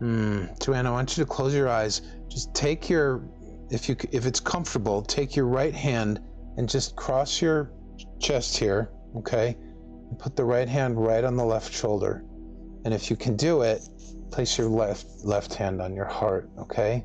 Joanne, I want you to close your eyes. Just take if it's comfortable, take your right hand and just cross your chest here, okay? And put the right hand right on the left shoulder. And if you can do it, place your left hand on your heart, okay?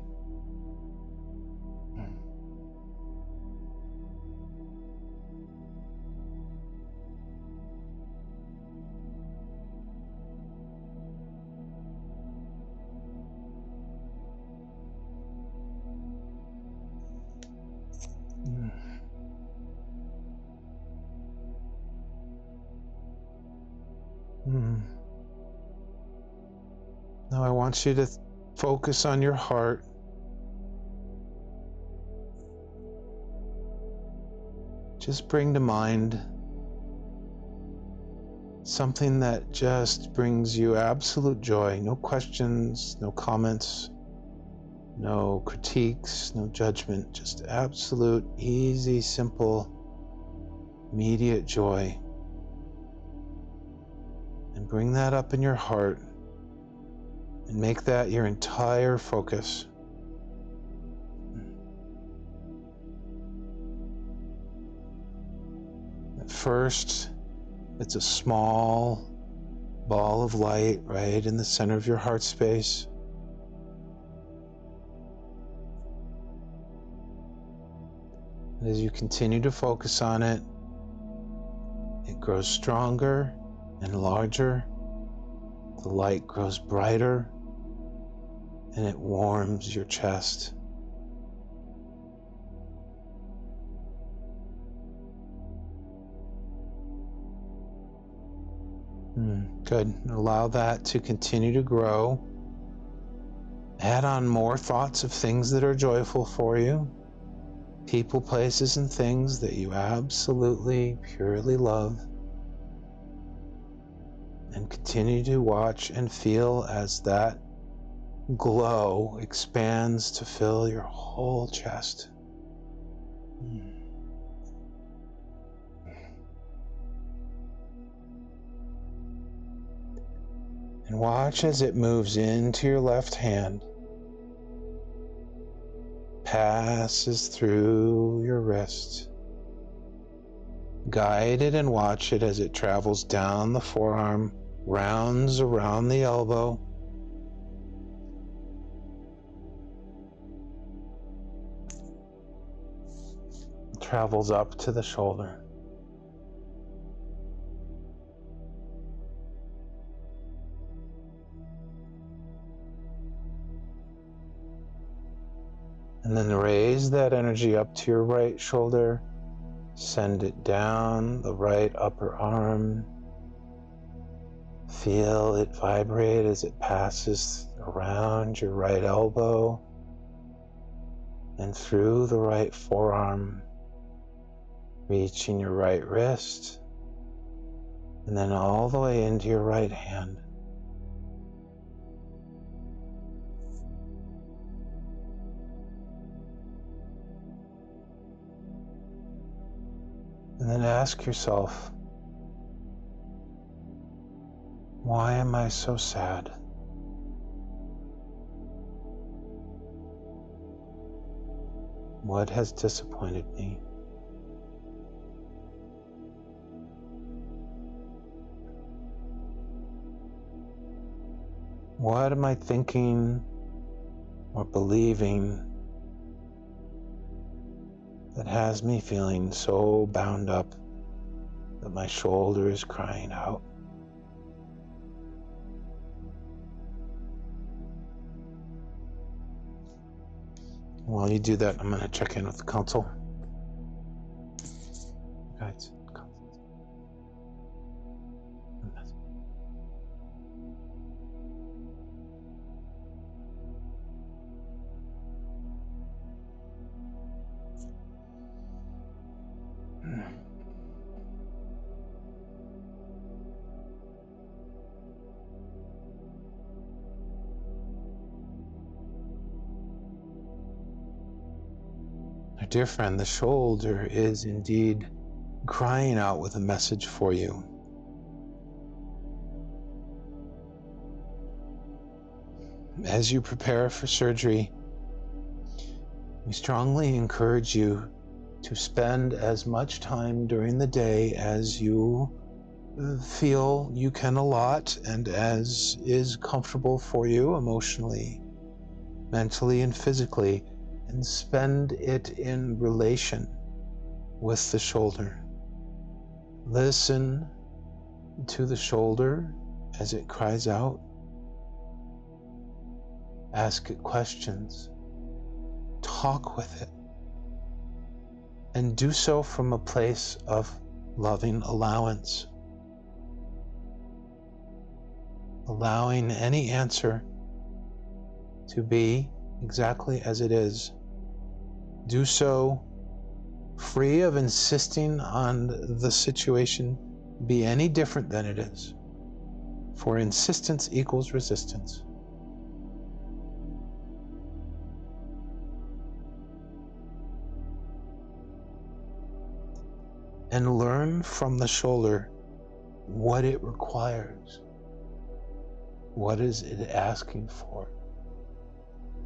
Now I want you to focus on your heart. Just bring to mind something that just brings you absolute joy. No questions, no comments, no critiques, no judgment. Just absolute, easy, simple, immediate joy. And bring that up in your heart and make that your entire focus. At first, it's a small ball of light right in the center of your heart space. And as you continue to focus on it, it grows stronger and larger. The light grows brighter and it warms your chest. Good. Allow that to continue to grow. Add on more thoughts of things that are joyful for you. People, places, and things that you absolutely, purely love. And continue to watch and feel as that glow expands to fill your whole chest. And watch as it moves into your left hand, passes through your wrist. Guide it and watch it as it travels down the forearm, rounds around the elbow, travels up to the shoulder. And then raise that energy up to your right shoulder, send it down the right upper arm. Feel it vibrate as it passes around your right elbow and through the right forearm, reaching your right wrist, and then all the way into your right hand. And then ask yourself, why am I so sad? What has disappointed me? What am I thinking or believing that has me feeling so bound up that my shoulder is crying out? While you do that, I'm going to check in with the council. Guides. My dear friend, the shoulder is indeed crying out with a message for you. As you prepare for surgery, we strongly encourage you to spend as much time during the day as you feel you can allot and as is comfortable for you emotionally, mentally, and physically, and spend it in relation with the shoulder. Listen to the shoulder as it cries out. Ask it questions. Talk with it. And do so from a place of loving allowance. Allowing any answer to be exactly as it is. Do so free of insisting on the situation be any different than it is. For insistence equals resistance. And learn from the shoulder what it requires. What is it asking for?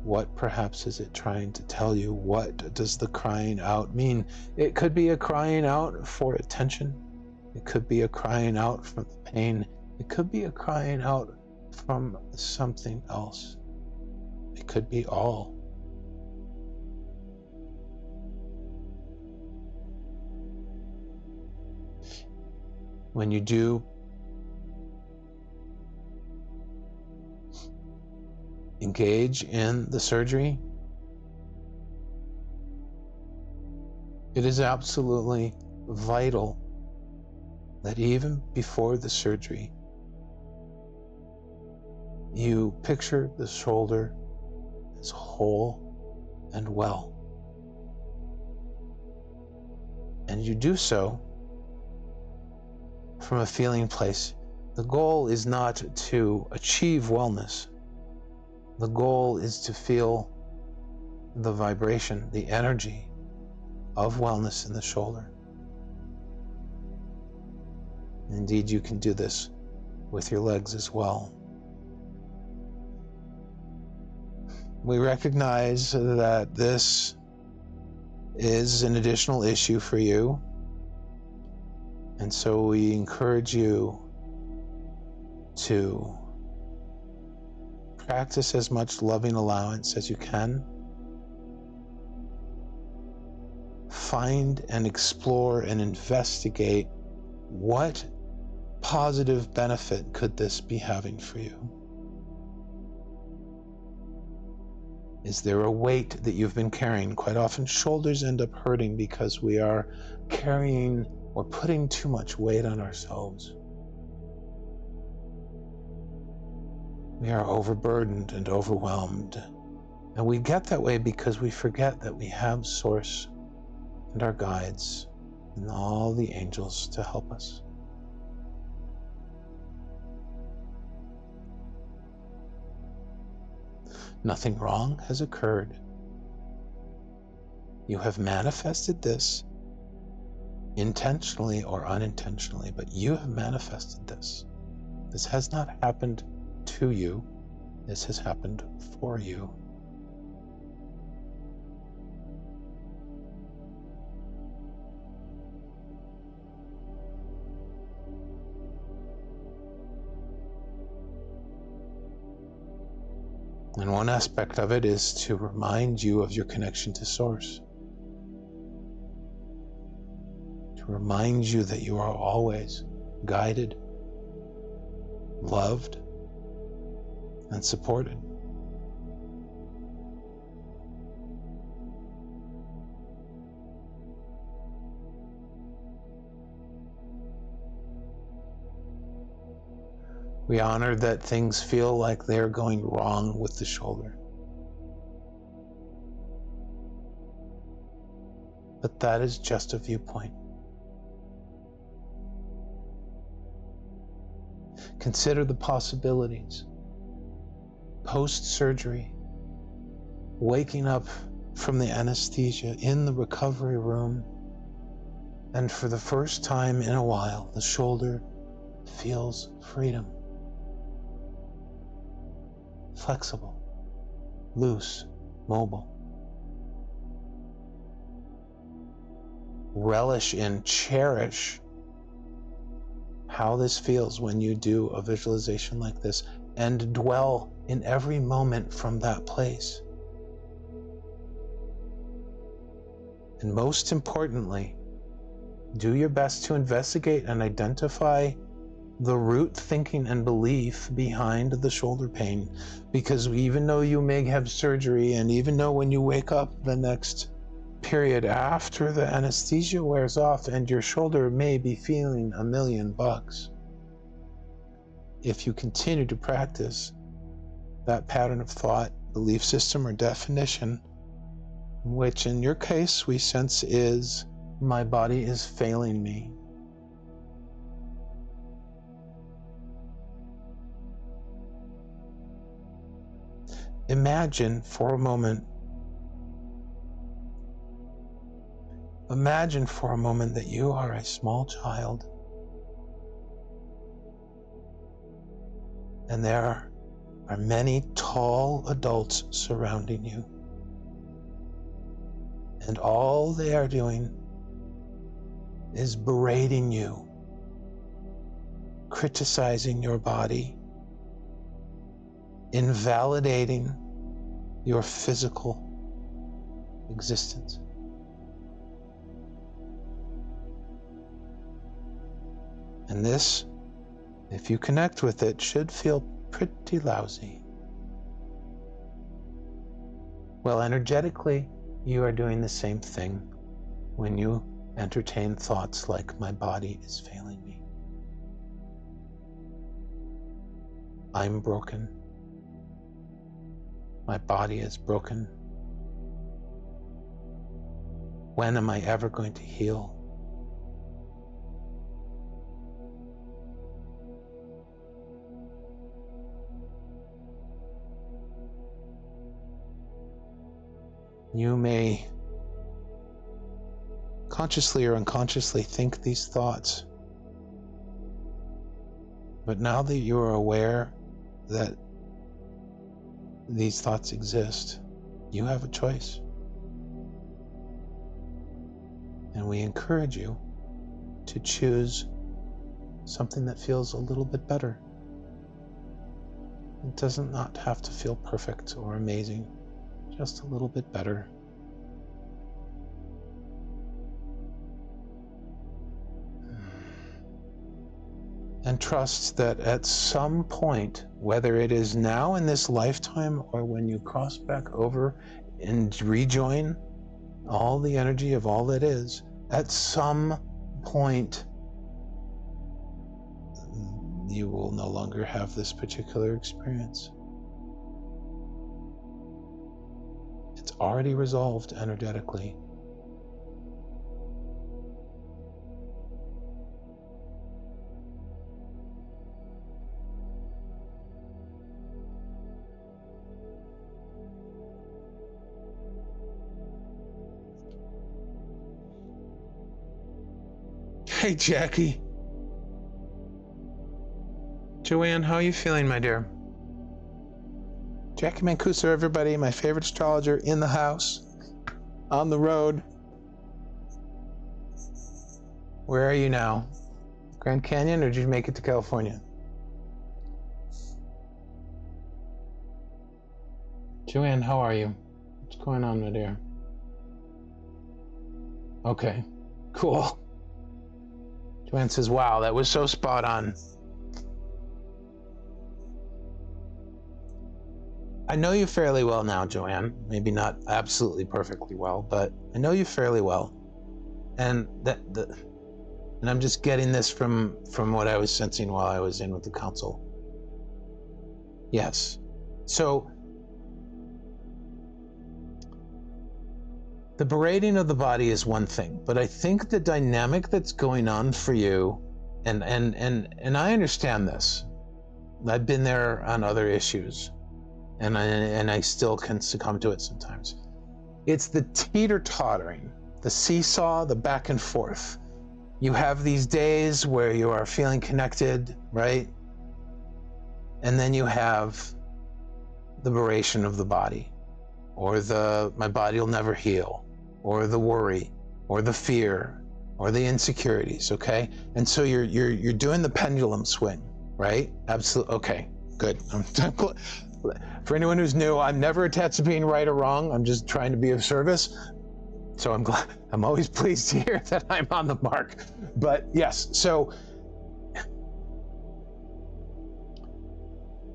What perhaps is it trying to tell you? What does the crying out mean? It could be a crying out for attention. It could be a crying out from the pain. It could be a crying out from something else. It could be all. When you do engage in the surgery, it is absolutely vital that even before the surgery, you picture the shoulder as whole and well. And you do so from a feeling place. The goal is not to achieve wellness. The goal is to feel the vibration, the energy of wellness in the shoulder. Indeed, you can do this with your legs as well. We recognize that this is an additional issue for you, and so we encourage you to practice as much loving allowance as you can. Find and explore and investigate what positive benefit could this be having for you. Is there a weight that you've been carrying? Quite often shoulders end up hurting because we are carrying or putting too much weight on ourselves. We are overburdened and overwhelmed. And we get that way because we forget that we have Source and our guides and all the angels to help us. Nothing wrong has occurred. You have manifested this intentionally or unintentionally, but you have manifested this. This has not happened to you. This has happened for you. And one aspect of it is to remind you of your connection to Source. To remind you that you are always guided, loved, and supported. We honor that things feel like they're going wrong with the shoulder. But that is just a viewpoint. Consider the possibilities. Post-surgery, waking up from the anesthesia in the recovery room, and for the first time in a while, the shoulder feels freedom. Flexible. loose, mobile. Relish and cherish how this feels when you do a visualization like this, and dwell in every moment from that place. And most importantly, do your best to investigate and identify the root thinking and belief behind the shoulder pain. Because even though you may have surgery, and even though when you wake up the next period after the anesthesia wears off and your shoulder may be feeling $1,000,000, if you continue to practice that pattern of thought, belief system, or definition, which in your case we sense is, my body is failing me. Imagine for a moment that you are a small child, and there are many tall adults surrounding you, and all they are doing is berating you, criticizing your body, invalidating your physical existence. And this, if you connect with it, should feel pretty lousy. Well, energetically, you are doing the same thing when you entertain thoughts like, my body is failing me. I'm broken. My body is broken. When am I ever going to heal? You may consciously or unconsciously think these thoughts, but now that you are aware that these thoughts exist, you have a choice. And we encourage you to choose something that feels a little bit better. It doesn't not have to feel perfect or amazing, just a little bit better. And trust that at some point, whether it is now in this lifetime or when you cross back over and rejoin all the energy of all that is, at some point you will no longer have this particular experience. It's already resolved energetically. Hey, Jackie. Joanne, how are you feeling, my dear? Jackie Mancuso, everybody, my favorite astrologer in the house, on the road. Where are you now? Grand Canyon, or did you make it to California? Joanne, how are you? What's going on, my dear? Okay, cool. Joanne says, wow, that was so spot on. I know you fairly well now, Joanne. Maybe not absolutely perfectly well, but I know you fairly well. And and I'm just getting this from what I was sensing while I was in with the council. Yes. So the berating of the body is one thing, but I think the dynamic that's going on for you, and I understand this. I've been there on other issues, and I still can succumb to it sometimes. It's the teeter-tottering, the seesaw, the back and forth. You have these days where you are feeling connected, right? And then you have the beration of the body. or my body will never heal, or the worry, or the fear, or the insecurities, okay? And so you're doing the pendulum swing, right? Absolutely. Okay, good. For anyone who's new, I'm never attached to being right or wrong. I'm just trying to be of service. So I'm always pleased to hear that I'm on the mark. But yes, so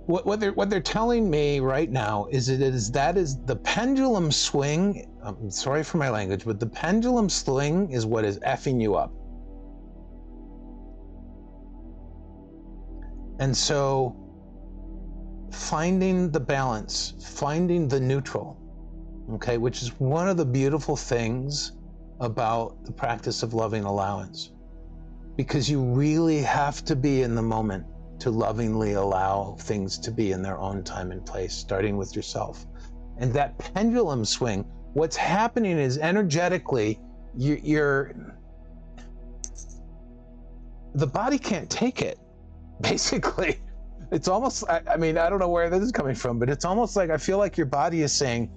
what they're telling me right now is that is the pendulum swing. I'm sorry for my language, but the pendulum swing is what is effing you up. And so finding the balance, finding the neutral, okay, which is one of the beautiful things about the practice of loving allowance, because you really have to be in the moment to lovingly allow things to be in their own time and place, starting with yourself. And that pendulum swing, what's happening is energetically, the body can't take it, basically. It's almost, I mean, I don't know where this is coming from, but it's almost like I feel like your body is saying,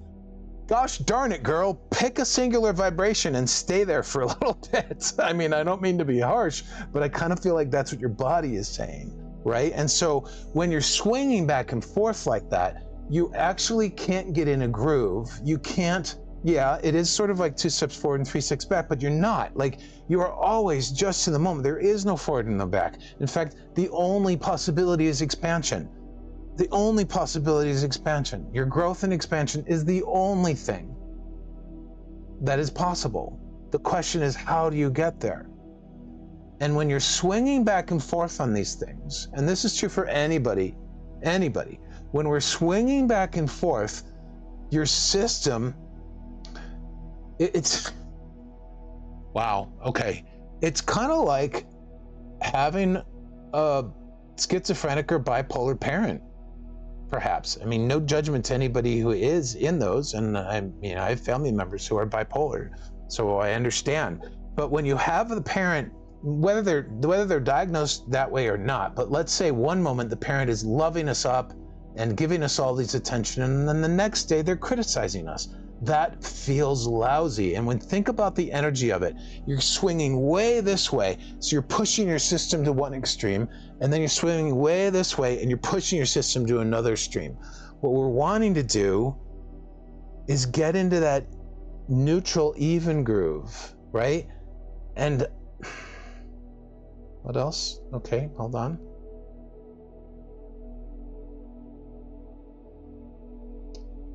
gosh darn it, girl, pick a singular vibration and stay there for a little bit. I mean, I don't mean to be harsh, but I kind of feel like that's what your body is saying, right? And so when you're swinging back and forth like that, you actually can't get in a groove. You can't, yeah, it is sort of like 2 steps forward and 3 steps back, but you're not. Like, you are always just in the moment. There is no forward and no back. In fact, the only possibility is expansion. The only possibility is expansion. Your growth and expansion is the only thing that is possible. The question is, how do you get there? And when you're swinging back and forth on these things, and this is true for anybody, when we're swinging back and forth, your system, it's, wow, okay. It's kind of like having a schizophrenic or bipolar parent. Perhaps. I mean, no judgment to anybody who is in those, and I have family members who are bipolar, so I understand. But when you have the parent, whether they're diagnosed that way or not, but let's say one moment the parent is loving us up and giving us all these attention, and then the next day they're criticizing us. That feels lousy. And think about the energy of it, you're swinging way this way, so you're pushing your system to one extreme, and then you're swinging way this way and you're pushing your system to another extreme. What we're wanting to do is get into that neutral, even groove, right? And what else? Okay, hold on.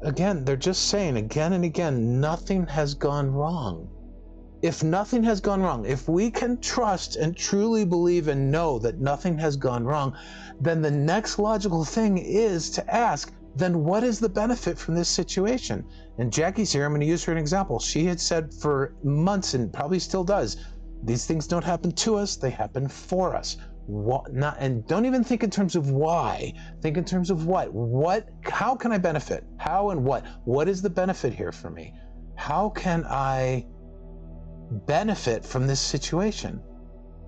Again, they're just saying again and again, nothing has gone wrong. If nothing has gone wrong, if we can trust and truly believe and know that nothing has gone wrong, then the next logical thing is to ask, then what is the benefit from this situation? And Jackie's here, I'm going to use her an example. She had said for months, and probably still does, these things don't happen to us, they happen for us. And don't even think in terms of why, think in terms of what, how can I benefit? How and what is the benefit here for me? How can I benefit from this situation?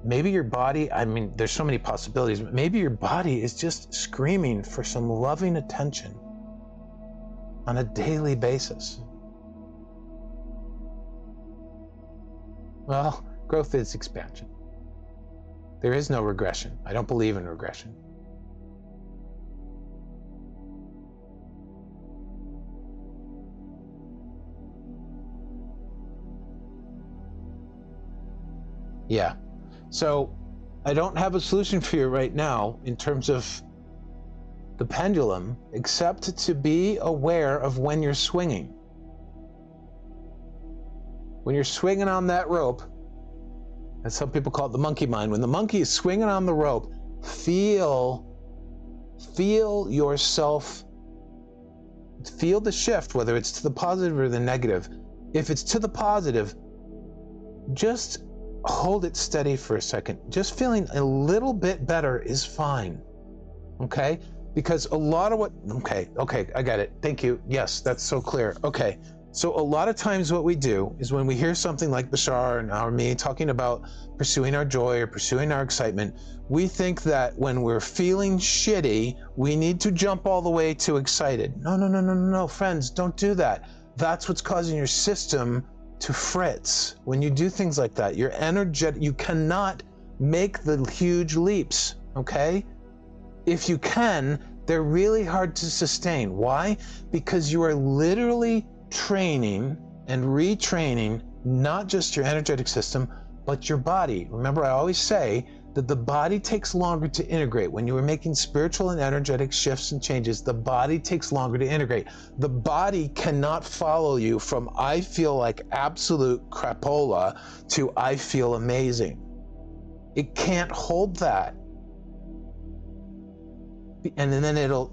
Maybe your body, I mean, there's so many possibilities, but maybe your body is just screaming for some loving attention on a daily basis. Well, growth is expansion. There is no regression. I don't believe in regression. Yeah. So I don't have a solution for you right now in terms of the pendulum, except to be aware of when you're swinging. When you're swinging on that rope, as some people call it the monkey mind, when the monkey is swinging on the rope, feel yourself, feel the shift, whether it's to the positive or the negative. If it's to the positive, just hold it steady for a second. Just feeling a little bit better is fine, okay? Because a lot of what, okay, I got it. Thank you. Yes, that's so clear. Okay, So a lot of times what we do is when we hear something like Bashar or me talking about pursuing our joy or pursuing our excitement, we think that when we're feeling shitty, we need to jump all the way to excited. No, friends, don't do that. That's what's causing your system to fritz. When you do things like that, you're energetic, you cannot make the huge leaps, okay? If you can, they're really hard to sustain. Why? Because you are literally training and retraining not just your energetic system, but your body. Remember, I always say that the body takes longer to integrate. When you are making spiritual and energetic shifts and changes, the body takes longer to integrate. The body cannot follow you from I feel like absolute crapola to I feel amazing. It can't hold that. And then it'll,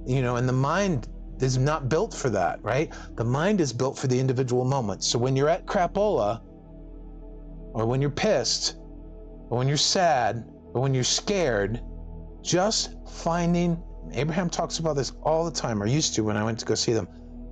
and the mind is not built for that, right? The mind is built for the individual moment. So when you're at crapola, or when you're pissed, or when you're sad, or when you're scared, just finding, Abraham talks about this all the time, or used to when I went to go see them,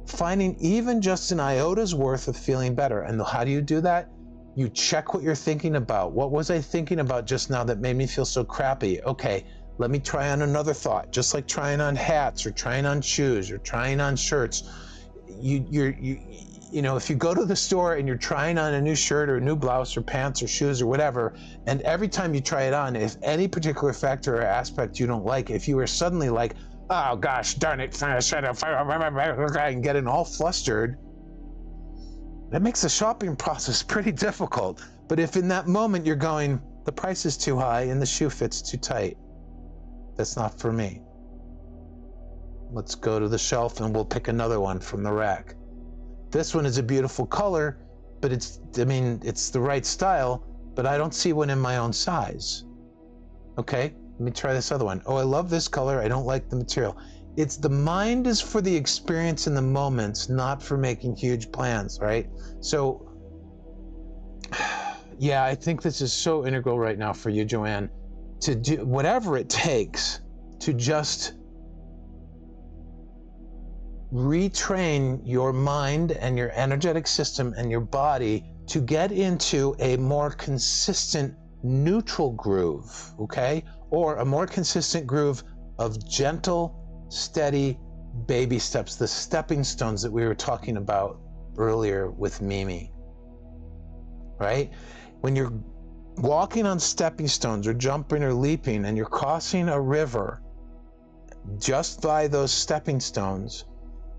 finding even just an iota worth of feeling better. And how do you do that? You check what you're thinking about. What was I thinking about just now that made me feel so crappy? Okay, let me try on another thought, just like trying on hats or trying on shoes or trying on shirts. If you go to the store and you're trying on a new shirt or a new blouse or pants or shoes or whatever, and every time you try it on, if any particular factor or aspect you don't like, if you are suddenly like, oh gosh, darn it, and getting all flustered, that makes the shopping process pretty difficult. But if in that moment you're going, the price is too high and the shoe fits too tight, that's not for me. Let's go to the shelf and we'll pick another one from the rack. This one is a beautiful color, but it's the right style, but I don't see one in my own size. Okay, let me try this other one. Oh, I love this color, I don't like the material. It's the mind is for the experience in the moments, not for making huge plans, right? So, yeah, I think this is so integral right now for you, Joanne, to do whatever it takes to just retrain your mind and your energetic system and your body to get into a more consistent neutral groove, okay? Or a more consistent groove of gentle, steady baby steps, the stepping stones that we were talking about earlier with Mimi, right? When you're walking on stepping stones or jumping or leaping and you're crossing a river just by those stepping stones,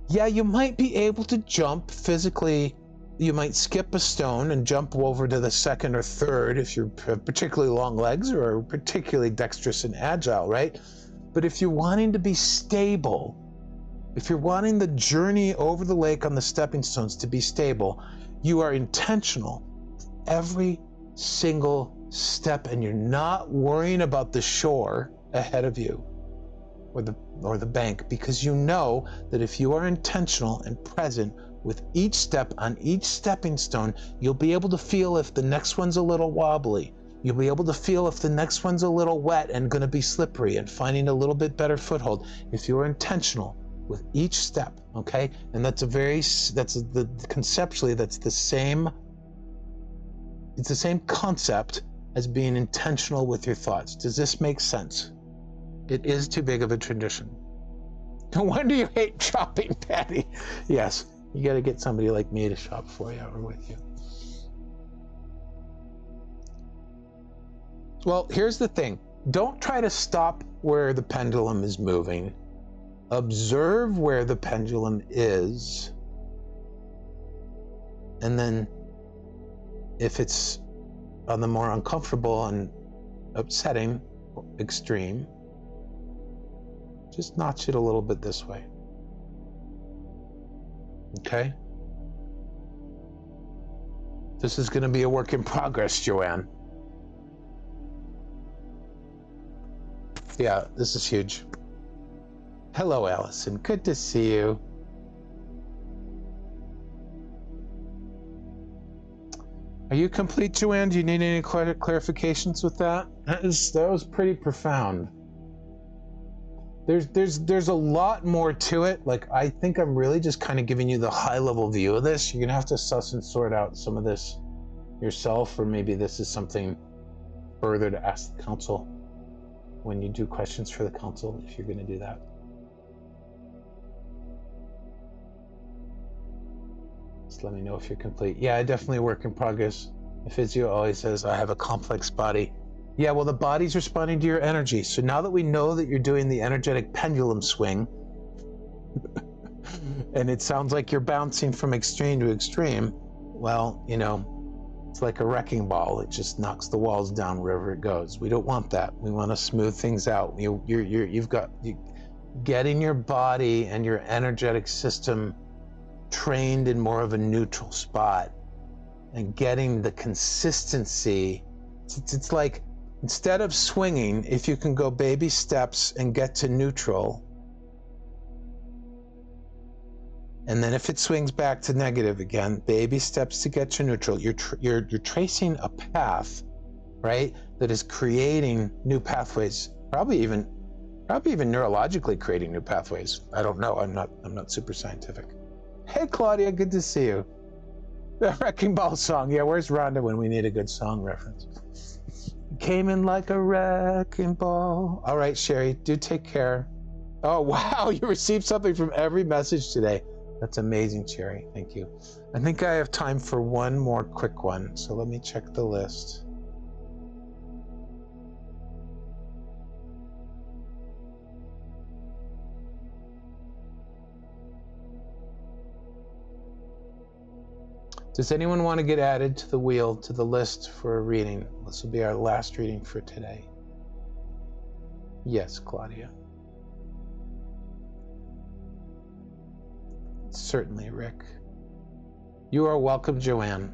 yeah, you might be able to jump physically. You might skip a stone and jump over to the second or third if you have particularly long legs or are particularly dexterous and agile, right? But if you're wanting to be stable, if you're wanting the journey over the lake on the stepping stones to be stable, you are intentional every single step and you're not worrying about the shore ahead of you or the bank, because you know that if you are intentional and present with each step on each stepping stone, you'll be able to feel if the next one's a little wobbly. You'll be able to feel if the next one's a little wet and going to be slippery and finding a little bit better foothold if you're intentional with each step, okay? And conceptually, it's the same concept as being intentional with your thoughts. Does this make sense? It is too big of a tradition. No wonder you hate shopping, Patty. Yes, you got to get somebody like me to shop for you or with you. Well, here's the thing. Don't try to stop where the pendulum is moving. Observe where the pendulum is. And then if it's on the more uncomfortable and upsetting extreme, just notch it a little bit this way. Okay? This is going to be a work in progress, Joanne. Yeah, this is huge. Hello, Allison. Good to see you. Are you complete, Joanne? Do you need any clarifications with that? That was pretty profound. There's a lot more to it. Like, I think I'm really just kind of giving you the high level view of this. You're gonna have to suss and sort out some of this yourself, or maybe this is something further to ask the council when you do questions for the council, if you're gonna do that. Just let me know if you're complete. Yeah, definitely a work in progress. The physio always says, I have a complex body. Yeah, well, the body's responding to your energy. So now that we know that you're doing the energetic pendulum swing, and it sounds like you're bouncing from extreme to extreme, well, you know, it's like a wrecking ball. It just knocks the walls down wherever it goes. We don't want that. We want to smooth things out. You've got getting your body and your energetic system trained in more of a neutral spot, and getting the consistency. It's like, instead of swinging, if you can go baby steps and get to neutral, and then if it swings back to negative again, baby steps to get to neutral. You're tracing a path, right, that is creating new pathways, probably even neurologically creating new pathways. I don't know. I'm not super scientific. Hey Claudia, good to see you. The Wrecking Ball song. Yeah, where's Rhonda when we need a good song reference? Came in like a wrecking ball. All right, Sherry, do take care. Oh, wow, you received something from every message today. That's amazing, Sherry. Thank you. I think I have time for one more quick one, so let me check the list. Does anyone want to get added to the wheel, to the list for a reading? This will be our last reading for today. Yes, Claudia. Certainly, Rick. You are welcome, Joanne.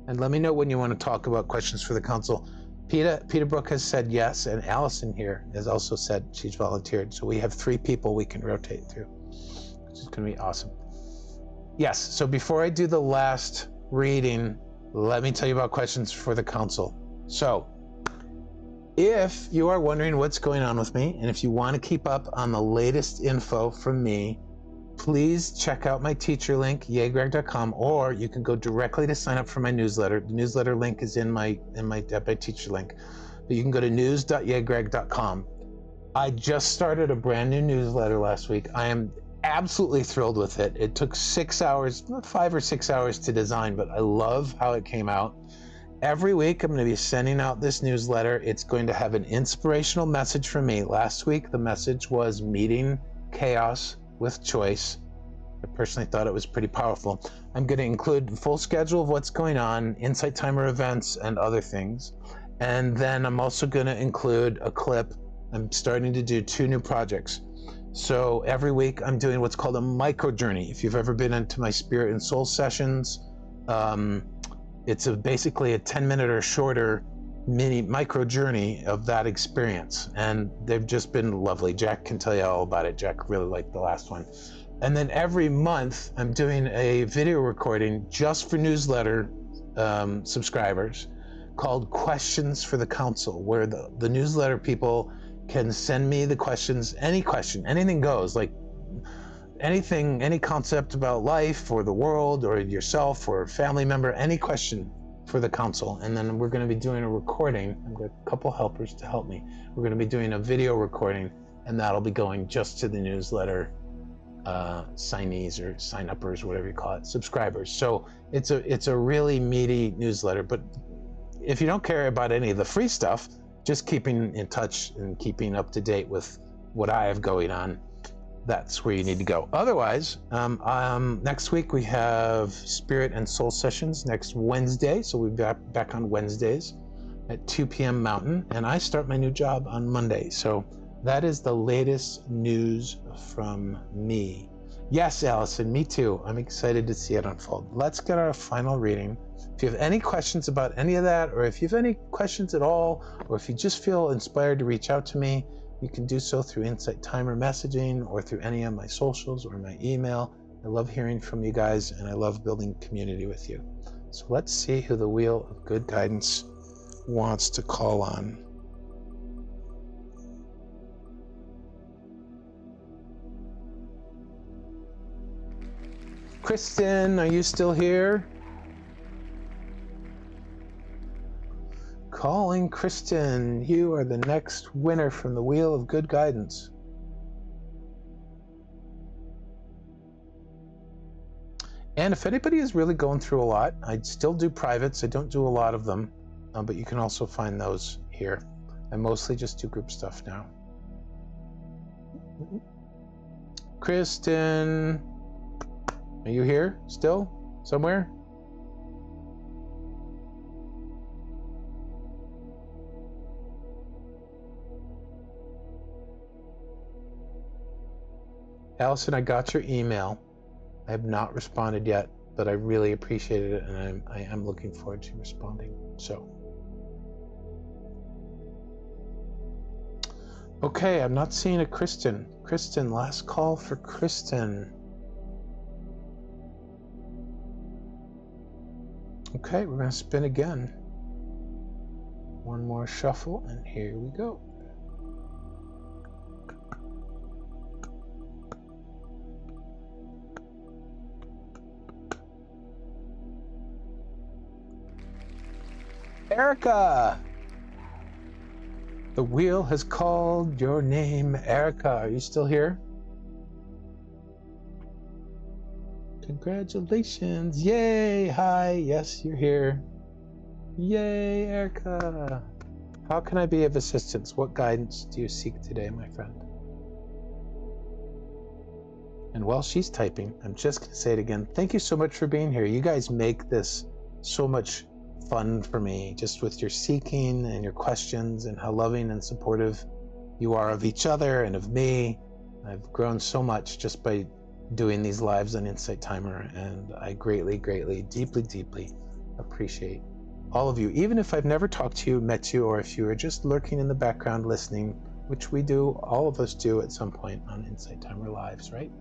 And let me know when you want to talk about questions for the council. Peter Brook has said yes, and Allison here has also said she's volunteered. So we have 3 people we can rotate through, which is going to be awesome. Yes, so before I do the last reading, let me tell you about questions for the council. So, if you are wondering what's going on with me, and if you want to keep up on the latest info from me, please check out my teacher link, yegreg.com, or you can go directly to sign up for my newsletter. The newsletter link is in my teacher link. But you can go to news.yegreg.com. I just started a brand new newsletter last week. I am absolutely thrilled with it. It took 6 hours, 5 or 6 hours to design, but I love how it came out. Every week I'm going to be sending out this newsletter. It's going to have an inspirational message from me. Last week the message was meeting chaos with choice. I personally thought it was pretty powerful. I'm going to include a full schedule of what's going on, insight timer events, and other things. And then I'm also going to include a clip. I'm starting to do 2 new projects. So every week I'm doing what's called a micro journey. If you've ever been into my spirit and soul sessions, it's basically a 10-minute or shorter mini micro journey of that experience. And they've just been lovely. Jack can tell you all about it. Jack really liked the last one. And then every month I'm doing a video recording just for newsletter subscribers called Questions for the Council, where the newsletter people can send me the questions, any question, anything goes, like anything, any concept about life or the world or yourself or a family member, any question for the council. And then we're going to be doing a recording. I've got a couple helpers to help me. We're going to be doing a video recording, and that'll be going just to the newsletter signees or sign-uppers, whatever you call it, subscribers. So it's a really meaty newsletter. But if you don't care about any of the free stuff, just keeping in touch and keeping up to date with what I have going on, that's where you need to go. Otherwise, next week we have Spirit and Soul Sessions next Wednesday. So we'll be back on Wednesdays at 2 p.m. Mountain, and I start my new job on Monday. So that is the latest news from me. Yes, Allison, me too. I'm excited to see it unfold. Let's get our final reading. If you have any questions about any of that, or if you have any questions at all, or if you just feel inspired to reach out to me, you can do so through Insight Timer messaging or through any of my socials or my email. I love hearing from you guys, and I love building community with you. So let's see who the Wheel of Good Guidance wants to call on. Kristen, are you still here? Calling Kristen, you are the next winner from the Wheel of Good Guidance. And if anybody is really going through a lot, I still do privates. I don't do a lot of them, but you can also find those here. I mostly just do group stuff now. Kristen, are you here still somewhere? Allison, I got your email. I have not responded yet, but I really appreciated it, and I am looking forward to responding. So, okay, I'm not seeing a Kristen. Kristen, last call for Kristen. Okay, we're going to spin again. One more shuffle, and here we go. Erica! The wheel has called your name, Erica. Are you still here? Congratulations. Yay. Hi. Yes, you're here. Yay, Erica. How can I be of assistance? What guidance do you seek today, my friend? And while she's typing, I'm just going to say it again. Thank you so much for being here. You guys make this so much fun for me, just with your seeking and your questions and how loving and supportive you are of each other and of me. I've grown so much just by doing these lives on Insight Timer, and I greatly, greatly, deeply, deeply appreciate all of you. Even if I've never talked to you, met you, or if you are just lurking in the background listening, which we do, all of us do at some point on Insight Timer Lives, right?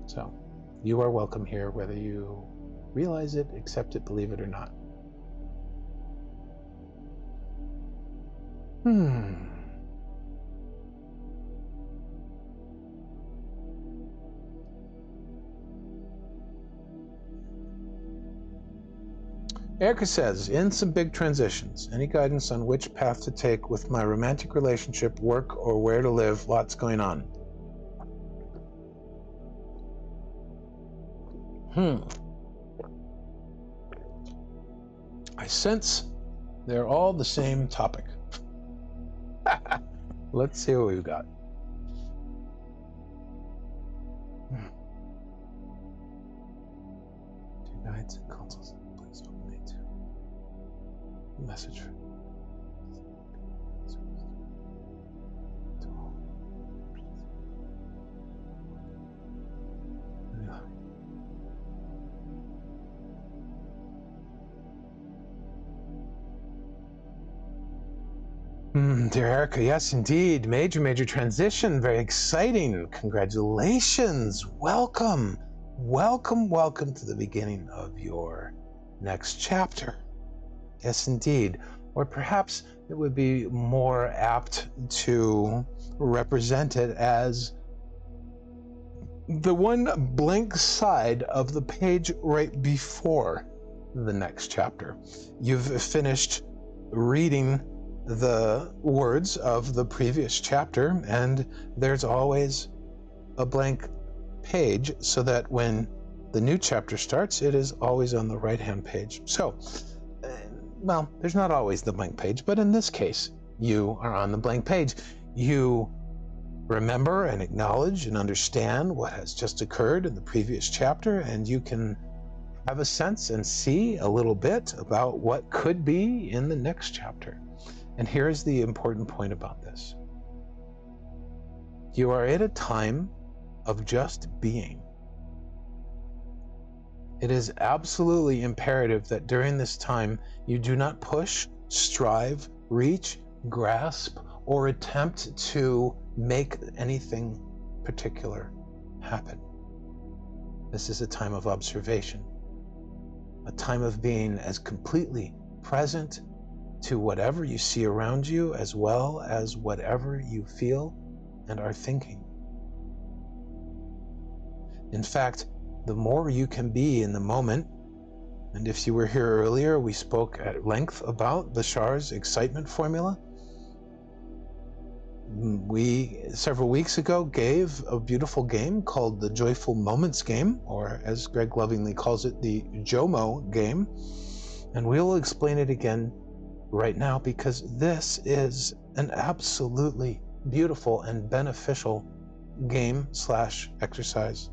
So you are welcome here, whether you realize it, accept it, believe it or not. Erica says, in some big transitions, any guidance on which path to take with my romantic relationship, work, or where to live? Lots going on. I sense they're all the same topic. Let's see what we've got. Two guides and counsels. Please open me to message. Dear Erica, yes, indeed. Major transition. Very exciting. Congratulations. Welcome to the beginning of your next chapter. Yes, indeed. Or perhaps it would be more apt to represent it as the one blank side of the page right before the next chapter. You've finished reading the words of the previous chapter, and there's always a blank page so that when the new chapter starts, it is always on the right-hand page. So, well, there's not always the blank page, but in this case, you are on the blank page. You remember and acknowledge and understand what has just occurred in the previous chapter, and you can have a sense and see a little bit about what could be in the next chapter. And here's the important point about this. You are at a time of just being. It is absolutely imperative that during this time you do not push, strive, reach, grasp, or attempt to make anything particular happen. This is a time of observation, a time of being as completely present to whatever you see around you, as well as whatever you feel and are thinking. In fact, the more you can be in the moment. And if you were here earlier, we spoke at length about Bashar's excitement formula. We, several weeks ago, gave a beautiful game called the Joyful Moments game, or as Greg lovingly calls it, the JOMO game. And we'll explain it again right now, because this is an absolutely beautiful and beneficial game / exercise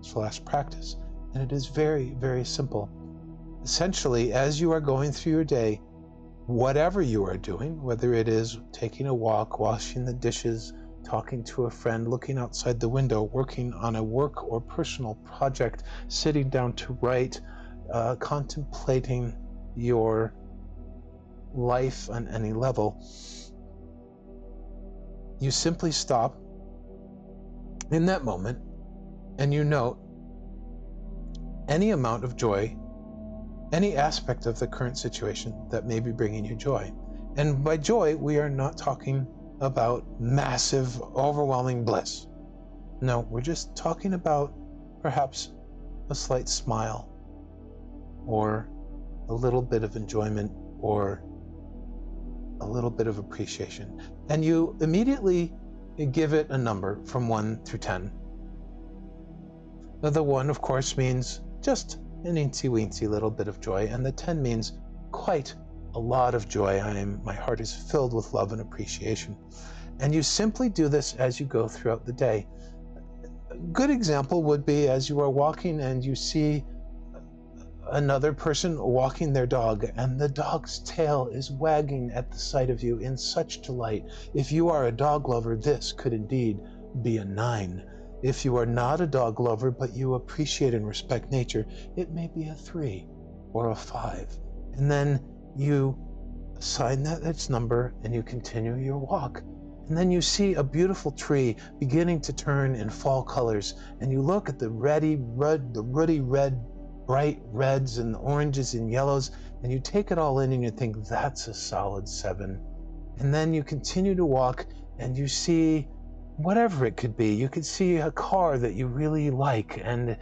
/ practice. And it is very, very simple. Essentially, as you are going through your day, whatever you are doing, whether it is taking a walk, washing the dishes, talking to a friend, looking outside the window, working on a work or personal project, sitting down to write, contemplating your life on any level, you simply stop in that moment and you note any amount of joy, any aspect of the current situation that may be bringing you joy. And by joy, we are not talking about massive, overwhelming bliss. No, we're just talking about perhaps a slight smile, or a little bit of enjoyment, or a little bit of appreciation. And you immediately give it a number from 1 through 10. Now, the 1, of course, means just an eensy-weensy little bit of joy, and the 10 means quite a lot of joy. My heart is filled with love and appreciation. And you simply do this as you go throughout the day. A good example would be as you are walking and you see another person walking their dog, and the dog's tail is wagging at the sight of you in such delight. If you are a dog lover, this could indeed be a 9. If you are not a dog lover, but you appreciate and respect nature, it may be a 3 or a 5. And then you assign that its number and you continue your walk. And then you see a beautiful tree beginning to turn in fall colors, and you look at the ruddy red, bright reds and oranges and yellows, and you take it all in and you think, that's a solid 7. And then you continue to walk and you see whatever it could be. You could see a car that you really like, and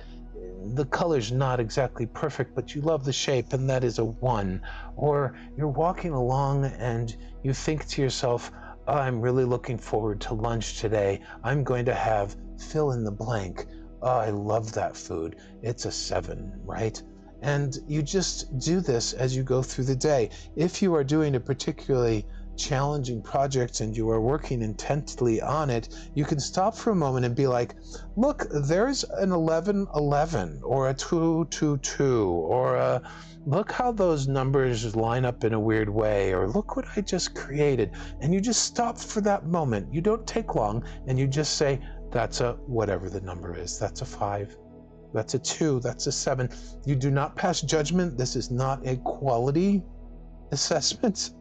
the color's not exactly perfect, but you love the shape, and that is a 1. Or you're walking along and you think to yourself, I'm really looking forward to lunch today. I'm going to have fill in the blank. Oh, I love that food. It's a 7, right? And you just do this as you go through the day. If you are doing a particularly challenging project and you are working intently on it, you can stop for a moment and be like, look, there's an 11-11 or a 2-2-2, or look how those numbers line up in a weird way, or look what I just created. And you just stop for that moment. You don't take long, and you just say, that's a whatever the number is. That's a 5. That's a 2. That's a 7. You do not pass judgment. This is not a quality assessment.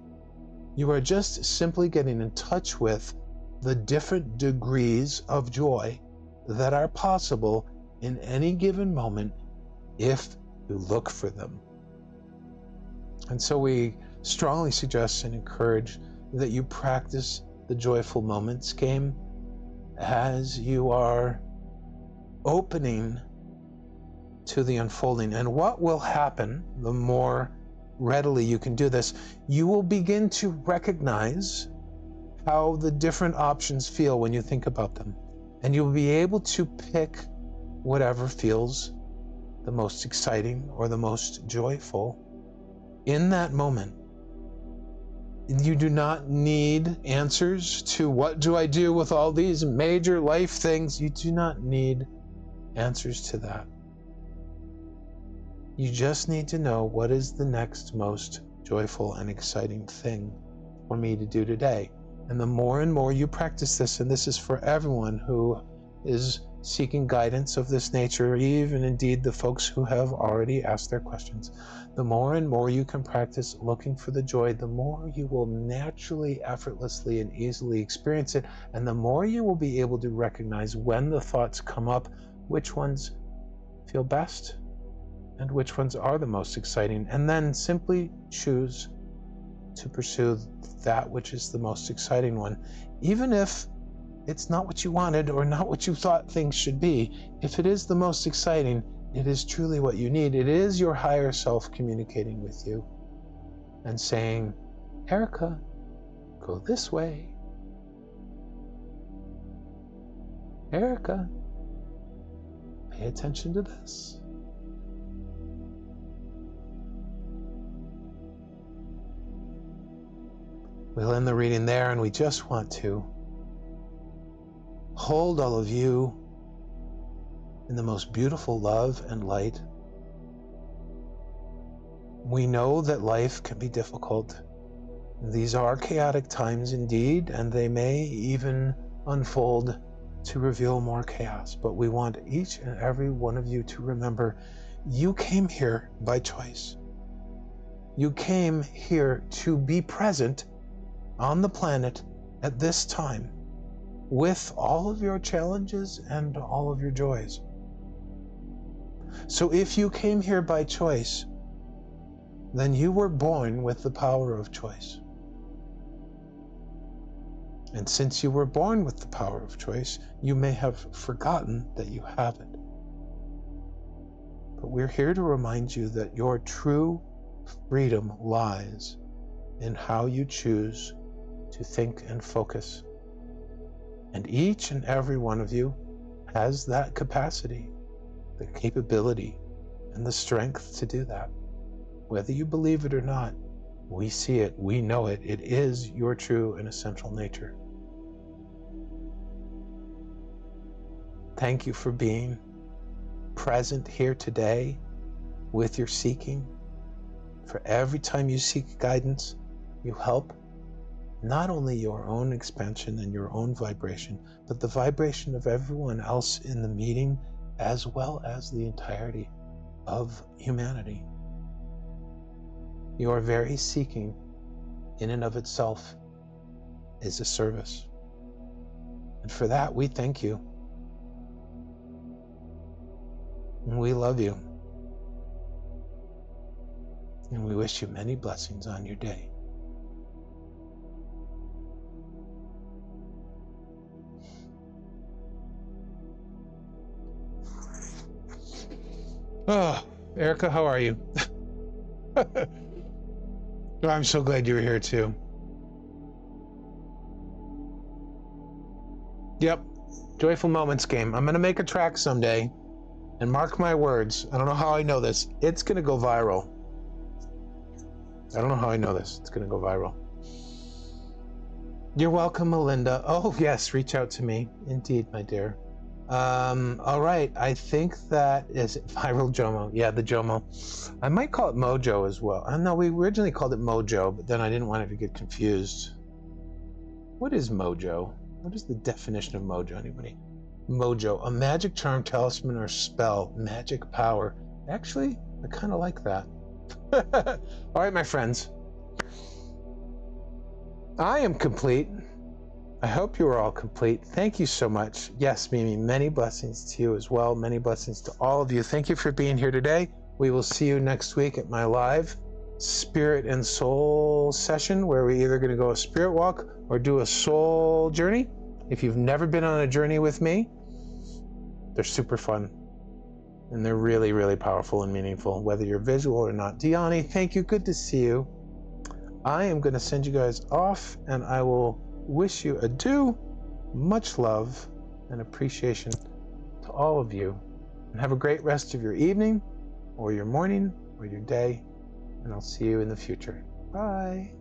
You are just simply getting in touch with the different degrees of joy that are possible in any given moment if you look for them. And so we strongly suggest and encourage that you practice the Joyful Moments game as you are opening to the unfolding. And what will happen, the more readily you can do this, you will begin to recognize how the different options feel when you think about them. And you'll be able to pick whatever feels the most exciting or the most joyful in that moment. You do not need answers to what do I do with all these major life things. You do not need answers to that. You just need to know, what is the next most joyful and exciting thing for me to do today? And the more and more you practice this, and this is for everyone who is seeking guidance of this nature, even indeed the folks who have already asked their questions, the more and more you can practice looking for the joy, the more you will naturally, effortlessly, and easily experience it, and the more you will be able to recognize when the thoughts come up, which ones feel best and which ones are the most exciting, and then simply choose to pursue that which is the most exciting one, even if it's not what you wanted or not what you thought things should be. If it is the most exciting, it is truly what you need. It is your higher self communicating with you and saying, Erica, go this way. Erica, pay attention to this. We'll end the reading there, and we just want to hold all of you in the most beautiful love and light. We know that life can be difficult. These are chaotic times indeed, and they may even unfold to reveal more chaos. But we want each and every one of you to remember, you came here by choice. You came here to be present on the planet at this time with all of your challenges and all of your joys. So if you came here by choice, then you were born with the power of choice. And since you were born with the power of choice, you may have forgotten that you have it. But we're here to remind you that your true freedom lies in how you choose to think and focus. And each and every one of you has that capacity, the capability, and the strength to do that. Whether you believe it or not, we see it, we know it. It is your true and essential nature. Thank you for being present here today with your seeking. For every time you seek guidance, you help not only your own expansion and your own vibration, but the vibration of everyone else in the meeting, as well as the entirety of humanity. Your very seeking in and of itself is a service. And for that, we thank you. And we love you. And we wish you many blessings on your day. Oh, Erica, how are you? I'm so glad you were here too. Yep, Joyful Moments game. I'm going to make a track someday, and mark my words, I don't know how I know this, it's going to go viral. I don't know how I know this, it's going to go viral. You're welcome, Melinda. Oh, yes, reach out to me. Indeed, my dear. All right, I think that is it. Viral Jomo. Yeah, the Jomo. I might call it Mojo as well. No, we originally called it Mojo, but then I didn't want it to get confused. What is Mojo? What is the definition of Mojo, anybody? Mojo, a magic charm, talisman, or spell, magic power. Actually, I kind of like that. All right, my friends. I am complete. I hope you are all complete. Thank you so much. Yes, Mimi, many blessings to you as well. Many blessings to all of you. Thank you for being here today. We will see you next week at my live Spirit and Soul session, where we're either going to go a spirit walk or do a soul journey. If you've never been on a journey with me, they're super fun. And they're really, really powerful and meaningful, whether you're visual or not. Diani, thank you. Good to see you. I am going to send you guys off, and I will wish you adieu, much love and appreciation to all of you, and have a great rest of your evening or your morning or your day, and I'll see you in the future. Bye.